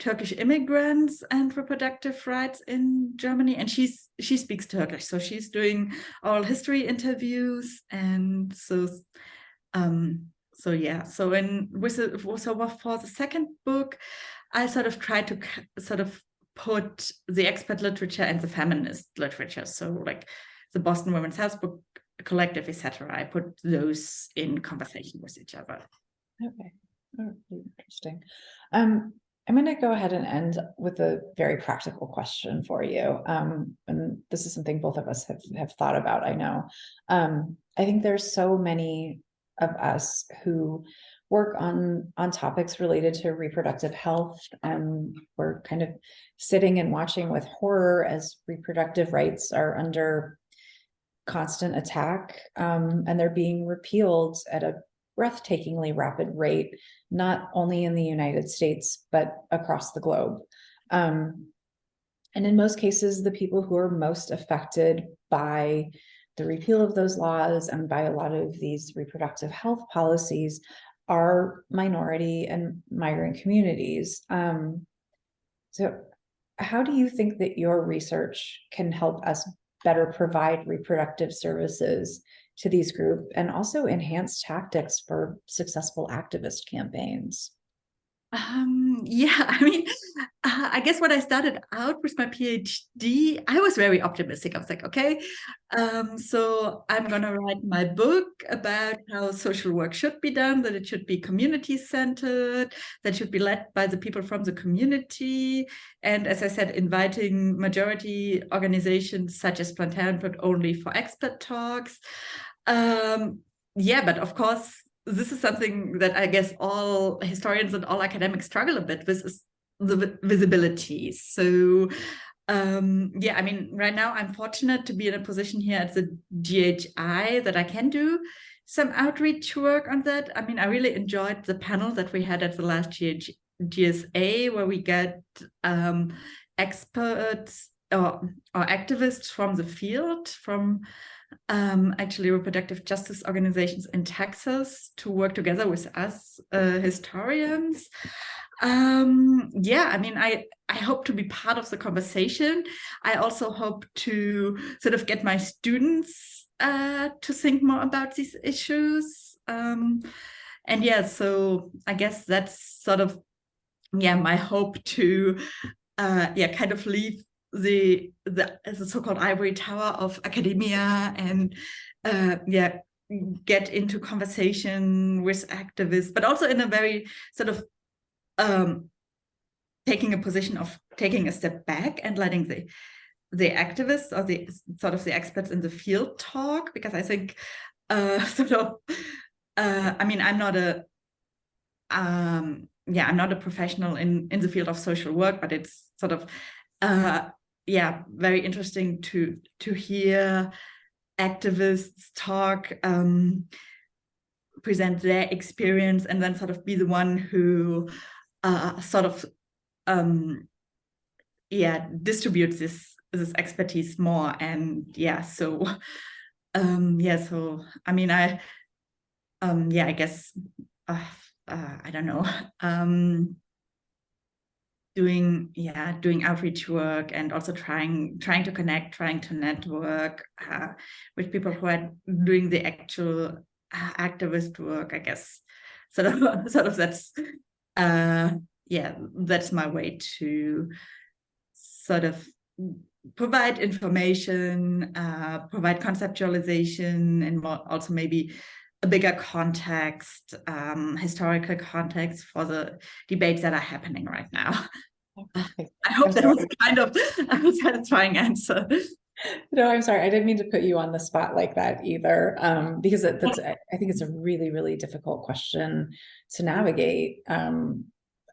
Turkish immigrants and reproductive rights in Germany, and she speaks Turkish, so she's doing oral history interviews, and so for the second book, I sort of tried to sort of put the expert literature and the feminist literature, so like the Boston Women's Health Book Collective, etc. I put those in conversation with each other. Okay, really interesting. I'm going to go ahead and end with a very practical question for you. And this is something both of us have thought about, I know. I think there's so many of us who work on topics related to reproductive health, and we're kind of sitting and watching with horror as reproductive rights are under constant attack, and they're being repealed at a breathtakingly rapid rate, not only in the United States, but across the globe. And in most cases, the people who are most affected by the repeal of those laws and by a lot of these reproductive health policies are minority and migrant communities. So how do you think that your research can help us better provide reproductive services to these groups and also enhance tactics for successful activist campaigns? Yeah, I mean, I guess when I started out with my PhD, I was very optimistic. I was like, okay, so I'm going to write my book about how social work should be done, that it should be community-centered, that it should be led by the people from the community. And as I said, inviting majority organizations such as Planned Parenthood only for expert talks. Yeah, but of course, this is something that I guess all historians and all academics struggle a bit with, is the visibility. So yeah, I mean, right now I'm fortunate to be in a position here at the GHI that I can do some outreach work on that. I mean, I really enjoyed the panel that we had at the last GSA, where we get experts or activists from the field, from actually reproductive justice organizations in Texas, to work together with us historians. Yeah, I mean, I hope to be part of the conversation. I also hope to sort of get my students to think more about these issues. And yeah, so I guess that's sort of, yeah, my hope to yeah, kind of leave the so-called ivory tower of academia and yeah, get into conversation with activists, but also in a very sort of taking a position of taking a step back and letting the activists or the sort of the experts in the field talk, because I think sort of I mean, I'm not a yeah, I'm not a professional in the field of social work, but it's sort of yeah, very interesting to hear activists talk, present their experience, and then sort of be the one who sort of yeah, distributes this expertise more. And yeah, so yeah, so I mean, yeah, I guess I don't know, doing outreach work, and also trying to connect, trying to network with people who are doing the actual activist work. I guess sort of that's yeah, that's my way to sort of provide information, provide conceptualization, and also maybe a bigger context, historical context for the debates that are happening right now. I hope that was kind of a satisfying answer. No, I'm sorry. I didn't mean to put you on the spot like that either, because that's, I think it's a really, really difficult question to navigate,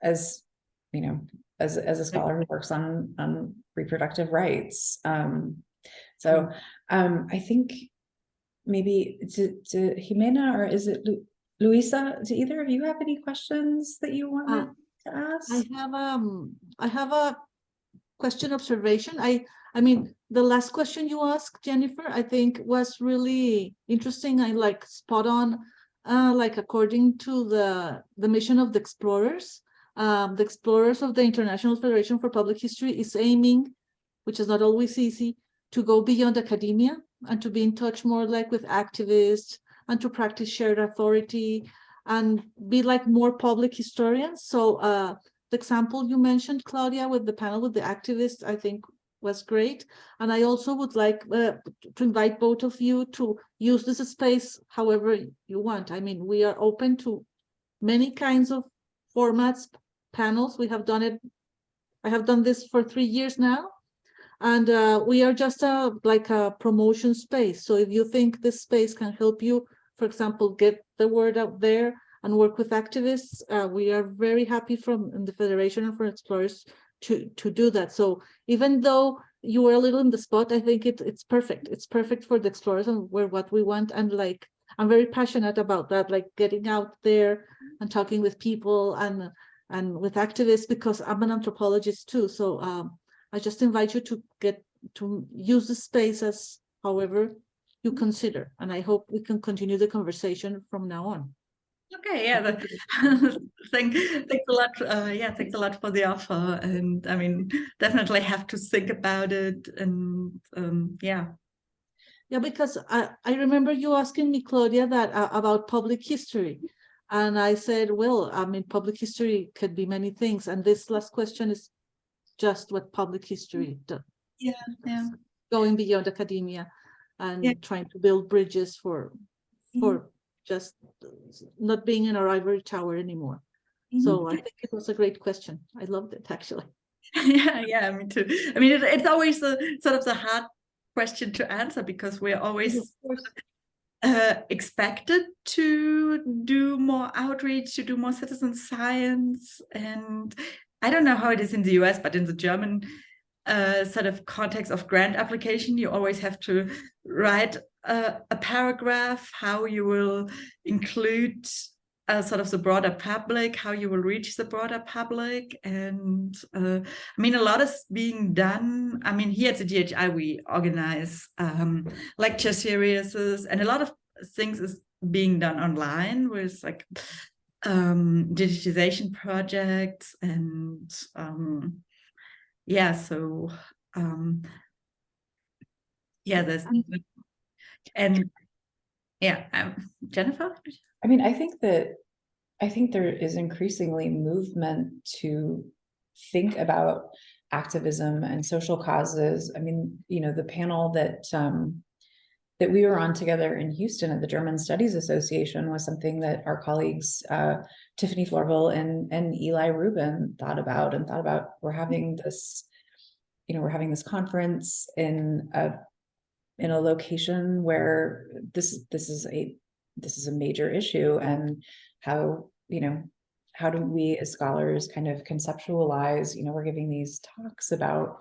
as you know, as a scholar who works on reproductive rights. So I think maybe to Jimena, or is it Luisa? Do either of you have any questions that you want to ask? I have a question observation. I mean, the last question you asked, Jennifer, I think was really interesting. I like spot on, like according to the mission of the explorers of the International Federation for Public History is aiming, which is not always easy, to go beyond academia and to be in touch more like with activists and to practice shared authority and be like more public historians. So the example you mentioned, Claudia, with the panel with the activists, I think was great. And I also would like to invite both of you to use this space however you want. I mean, we are open to many kinds of formats, panels. We have done it. I have done this for 3 years now. And we are just like a promotion space. So if you think this space can help you, for example, get the word out there and work with activists, we are very happy in the Federation and for Explorers to do that. So even though you were a little in the spot, I think it's perfect. It's perfect for the Explorers and we're what we want. And like, I'm very passionate about that, like getting out there and talking with people and with activists, because I'm an anthropologist too. So I just invite you to use the space as however you consider, and I hope we can continue the conversation from now on. Okay, yeah, thanks a lot. Yeah, thanks a lot for the offer, and I mean, definitely have to think about it, and yeah. Yeah, because I remember you asking me, Claudia, that about public history, And I said, well, I mean, public history could be many things. And this last question is just what public history does. Yeah. Going beyond academia and Yeah. trying to build bridges for just not being in our ivory tower anymore. So I think it was a great question. I loved it, actually. Yeah, me too. I mean, it's always the sort of the hard question to answer, because we're always expected to do more outreach, to do more citizen science. And I don't know how it is in the US, but in the German sort of context of grant application, you always have to write a paragraph, how you will include sort of the broader public, how you will reach the broader public. And I mean, a lot is being done. I mean, here at the DHI, we organize lecture series, and a lot of things is being done online with like digitization projects. And yeah, so yeah, there's, and yeah, Jennifer? I mean, I think there is increasingly movement to think about activism and social causes. I mean, you know, the panel that we were on together in Houston at the German Studies Association was something that our colleagues Tiffany Florville and Eli Rubin thought about. We're having this conference in a location where this is a major issue, and how do we as scholars kind of conceptualize, we're giving these talks about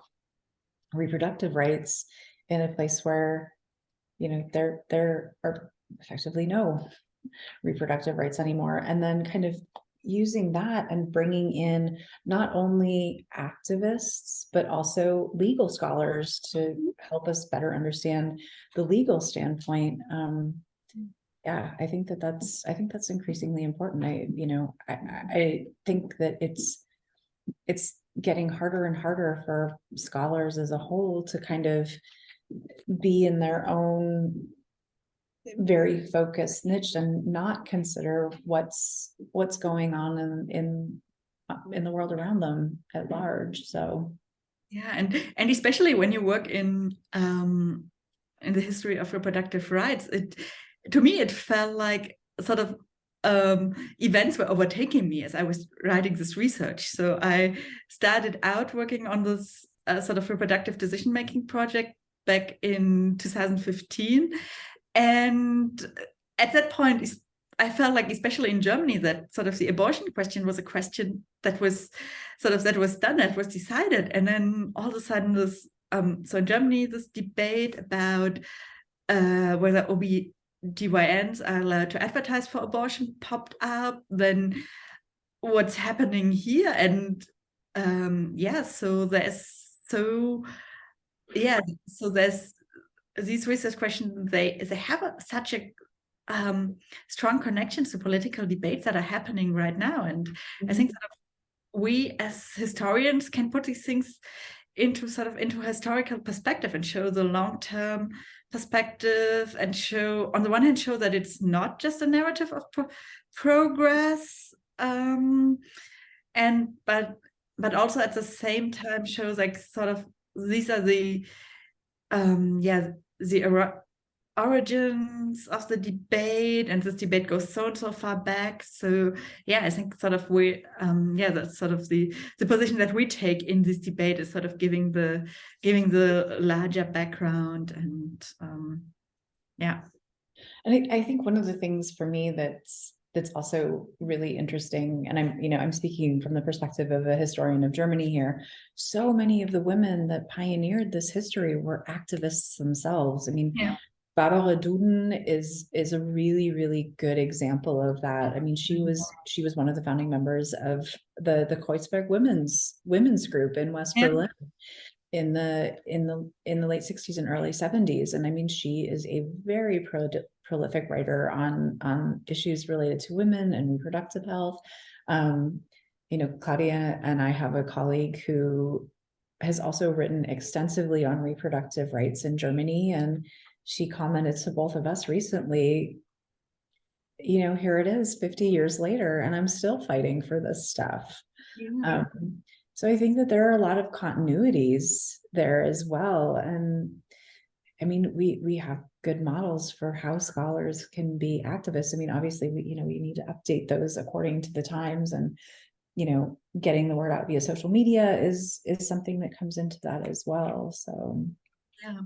reproductive rights in a place where there are effectively no reproductive rights anymore, and then kind of using that and bringing in not only activists but also legal scholars to help us better understand the legal standpoint. Yeah, I think that's increasingly important. I think that it's getting harder and harder for scholars as a whole to kind of be in their own very focused niche and not consider what's going on in the world around them at large. So yeah, and especially when you work in the history of reproductive rights, to me it felt like sort of events were overtaking me as I was writing this research. So I started out working on this sort of reproductive decision-making project back in 2015. And at that point, I felt like, especially in Germany, that sort of the abortion question was a question that was done, that was decided. And then all of a sudden, so in Germany, this debate about whether OB-GYNs are allowed to advertise for abortion popped up. Then what's happening here? And so there's these research questions, they have such a strong connection to political debates that are happening right now. And I think sort of we as historians can put these things into historical perspective and show the long-term perspective, and on the one hand show that it's not just a narrative of progress, but also at the same time shows like sort of these are the origins of the debate, and this debate goes so far back. So yeah, I think sort of that's sort of the position that we take in this debate, is sort of giving the larger background. And and I think one of the things for me that's also really interesting, and I'm speaking from the perspective of a historian of Germany here, so many of the women that pioneered this history were activists themselves. I mean, Barbara Duden is a really, really good example of that. I mean, she was one of the founding members of the Kreuzberg women's group in West Berlin in the late 60s and early 70s. And I mean, she is a very prolific writer on issues related to women and reproductive health. Claudia and I have a colleague who has also written extensively on reproductive rights in Germany, and she commented to both of us recently, you know, here it is 50 years later, and I'm still fighting for this stuff. Yeah. So I think that there are a lot of continuities there as well. And I mean, we have good models for how scholars can be activists. I mean, obviously, we need to update those according to the times, and, you know, getting the word out via social media is something that comes into that as well. So yeah.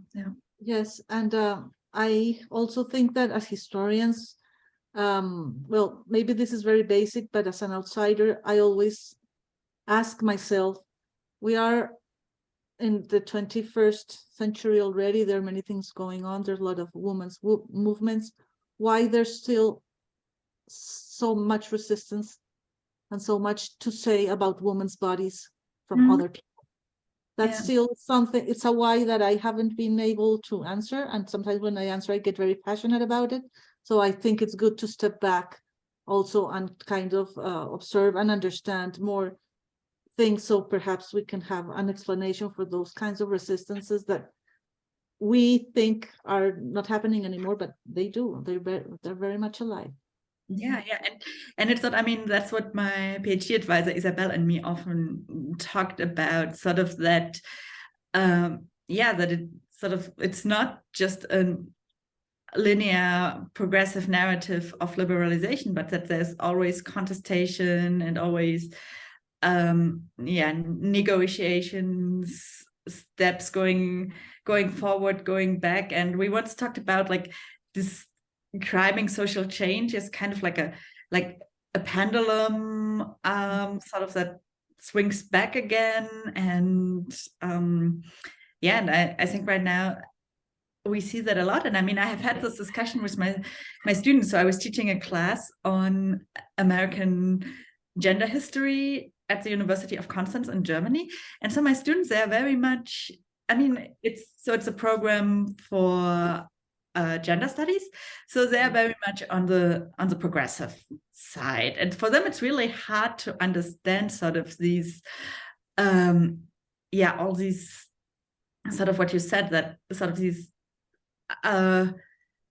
Yes, and I also think that as historians, well, maybe this is very basic, but as an outsider, I always ask myself, we are in the 21st century already. There are many things going on. There's a lot of women's movements. Why there's still so much resistance and so much to say about women's bodies from other people? That's still something, it's a why that I haven't been able to answer. And sometimes when I answer, I get very passionate about it. So I think it's good to step back also and kind of observe and understand more things. So perhaps we can have an explanation for those kinds of resistances that we think are not happening anymore, but they do. They're very much alive. Yeah, and it's not, I mean, that's what my PhD advisor Isabel and me often talked about, sort of that, that it sort of, it's not just a linear progressive narrative of liberalization, but that there's always contestation and always negotiations, steps going forward, going back. And we once talked about like this describing social change is kind of like a pendulum, sort of that swings back again. And and I think right now we see that a lot. And I mean, I have had this discussion with my students. So I was teaching a class on American gender history at the University of Constance in Germany. And so my students, they are very much, I mean, it's a program for gender studies. So they're very much on the progressive side. And for them, it's really hard to understand sort of these, all these sort of what you said, that sort of these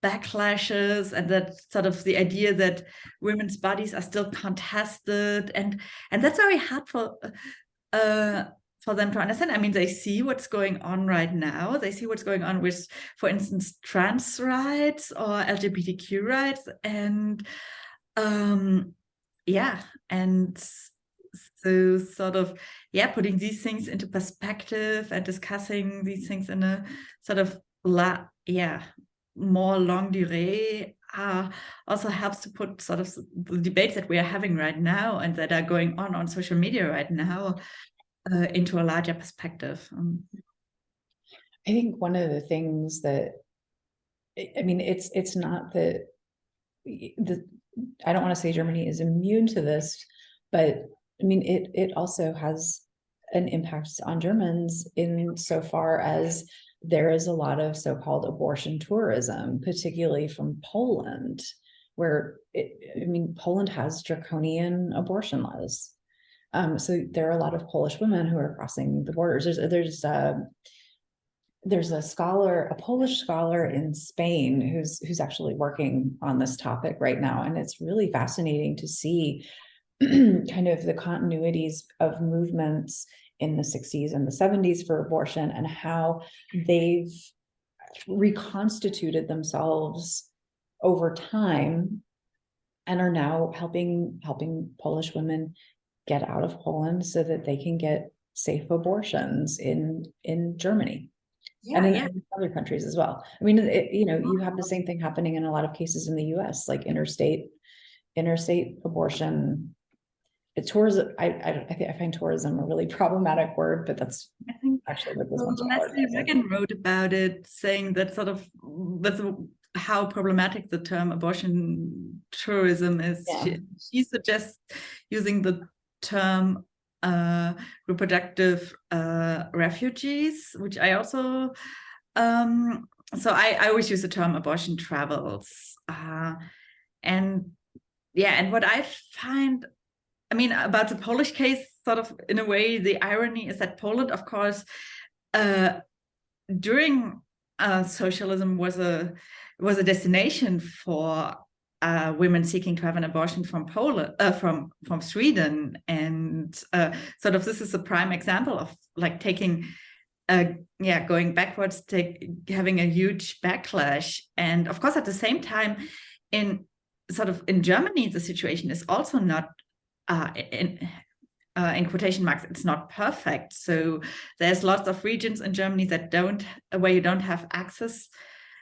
backlashes, and that sort of the idea that women's bodies are still contested, and that's very hard for them to understand. I mean, they see what's going on right now. They see what's going on with, for instance, trans rights or LGBTQ rights, and and so sort of putting these things into perspective and discussing these things in a sort of more longue durée also helps to put sort of the debates that we are having right now and that are going on social media right now into a larger perspective. I think one of the things that, I mean, it's not that I don't want to say Germany is immune to this, but I mean, it also has an impact on Germans in so far as there is a lot of so-called abortion tourism, particularly from Poland, where Poland has draconian abortion laws. So there are a lot of Polish women who are crossing the borders. There's a scholar, a Polish scholar in Spain who's actually working on this topic right now, and it's really fascinating to see kind of the continuities of movements in the 60s and the 70s for abortion, and how they've reconstituted themselves over time and are now helping Polish women get out of Poland so that they can get safe abortions in Germany. And in other countries as well. I mean, you have the same thing happening in a lot of cases in the US, like interstate abortion. Tourism, I find tourism a really problematic word, but that's actually what this one's about. Leslie Regan wrote about it, saying that sort of that's how problematic the term abortion tourism is. Yeah. She suggests using the term reproductive refugees, which I also so I always use the term abortion travels, and what I find, I mean, about the Polish case, sort of in a way, the irony is that Poland, of course, during socialism was a destination for women seeking to have an abortion from Poland, from Sweden, and sort of this is a prime example of like taking, going backwards, having a huge backlash, and of course at the same time, in Germany, the situation is also not in quotation marks, it's not perfect. So there's lots of regions in Germany where you don't have access,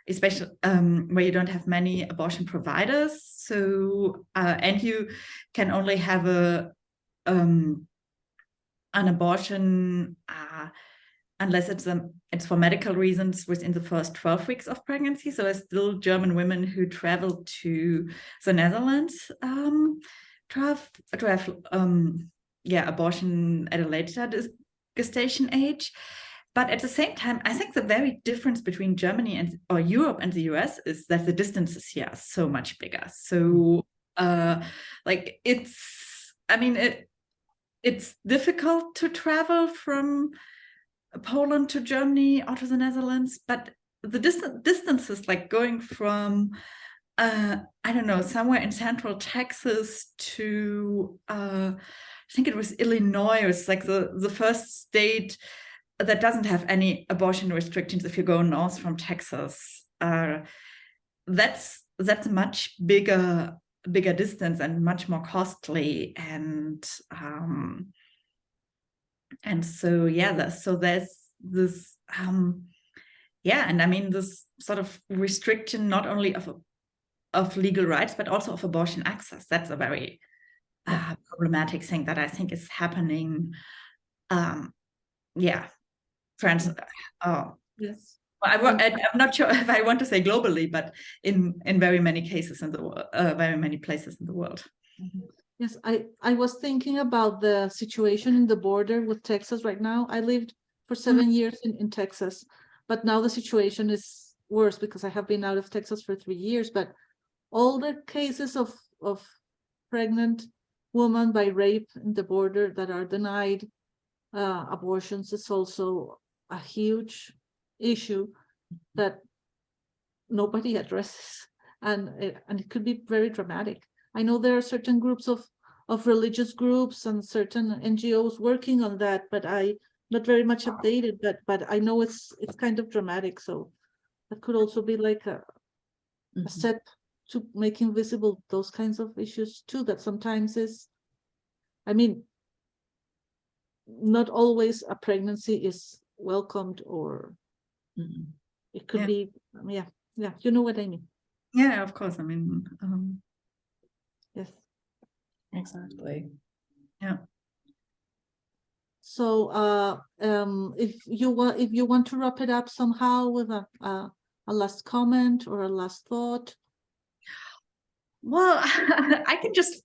especially where you don't have many abortion providers. So and you can only have an abortion unless it's for medical reasons within the first 12 weeks of pregnancy. So there's still German women who travel to the Netherlands to have abortion at a later gestation age. But at the same time, I think the very difference between Germany or Europe and the US is that the distances here are so much bigger. So it's difficult to travel from Poland to Germany or to the Netherlands, but the distances, like going from somewhere in central Texas to I think it was Illinois. It was like the first state that doesn't have any abortion restrictions if you go north from Texas. That's a much bigger distance and much more costly, and so there's this and I mean this sort of restriction not only of legal rights but also of abortion access. That's a very problematic thing that I think is happening. Yes. I'm not sure if I want to say globally, but in very many cases in the world, very many places in the world. Yes, I was thinking about the situation in the border with Texas right now. I lived for 7 years in Texas, but now the situation is worse because I have been out of Texas for 3 years. But all the cases of pregnant women by rape in the border that are denied abortions is also a huge issue that nobody addresses, and it could be very dramatic. I know there are certain groups of religious groups and certain NGOs working on that, but I'm not very much updated. But I know it's kind of dramatic. So that could also be like a step to making visible those kinds of issues too. That sometimes is, I mean, not always a pregnancy is welcomed, or it could be, you know what I mean. Yeah, of course. I mean, yes, exactly. Yeah. So if you want to wrap it up somehow with a last comment or a last thought. Well, I can just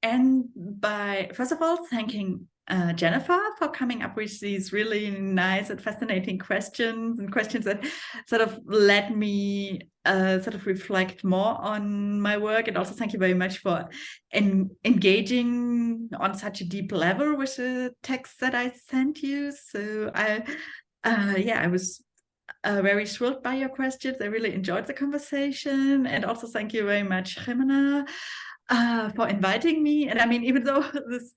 end by, first of all, thanking Jennifer for coming up with these really nice and fascinating questions, and questions that sort of let me sort of reflect more on my work. And also thank you very much for engaging on such a deep level with the text that I sent you. So I was very thrilled by your questions. I really enjoyed the conversation. And also thank you very much, Jimena, for inviting me. And I mean, even though this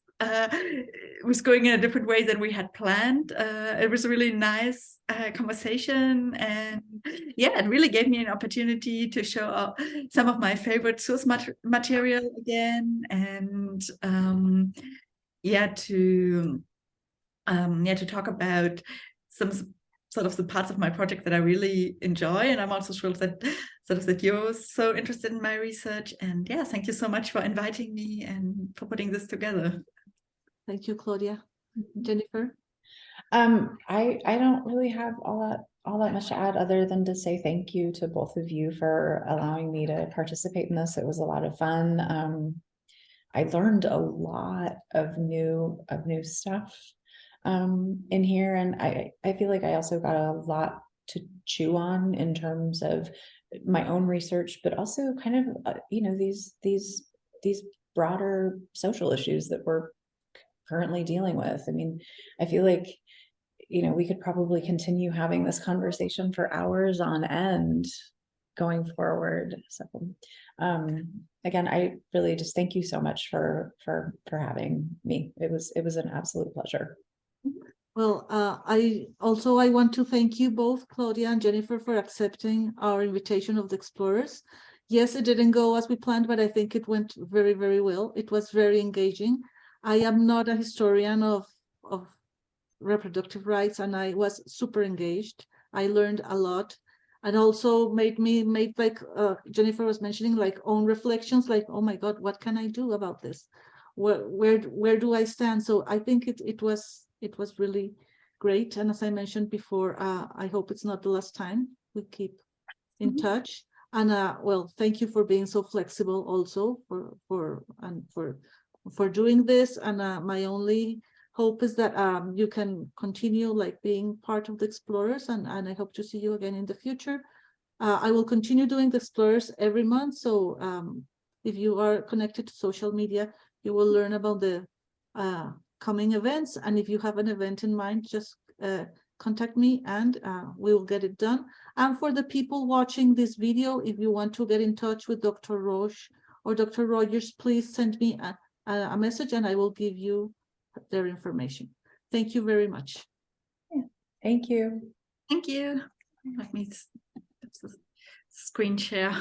was going in a different way than we had planned, it was a really nice conversation. And yeah, it really gave me an opportunity to show some of my favorite source material again. And to talk about some sort of the parts of my project that I really enjoy. And I'm also thrilled that you're so interested in my research. And yeah, thank you so much for inviting me and for putting this together. Thank you, Claudia. Jennifer? I don't really have all that much to add, other than to say thank you to both of you for allowing me to participate in this. It was a lot of fun. I learned a lot of new stuff in here, and I feel like I also got a lot to chew on in terms of my own research, but also kind of these broader social issues that we're currently dealing with. I mean, I feel like we could probably continue having this conversation for hours on end, going forward. So again, I really just thank you so much for having me. It was an absolute pleasure. Well, I want to thank you both, Claudia and Jennifer, for accepting our invitation of the Explorers. Yes, it didn't go as we planned, but I think it went very, very well. It was very engaging. I am not a historian of reproductive rights, and I was super engaged. I learned a lot, and also made like Jennifer was mentioning, like own reflections, like, oh my God, what can I do about this? Where do I stand? So I think it was really great. And as I mentioned before, I hope it's not the last time. We keep in touch. And well, thank you for being so flexible also for doing this. And my only hope is that you can continue like being part of the Explorers, and I hope to see you again in the future. I will continue doing the Explorers every month. So if you are connected to social media, you will learn about the coming events. And if you have an event in mind, just contact me and we will get it done. And for the people watching this video, if you want to get in touch with Dr. Roesch or Dr. Rogers, please send me a message and I will give you their information. Thank you very much. Yeah. Thank you. Thank you. Let me screen share.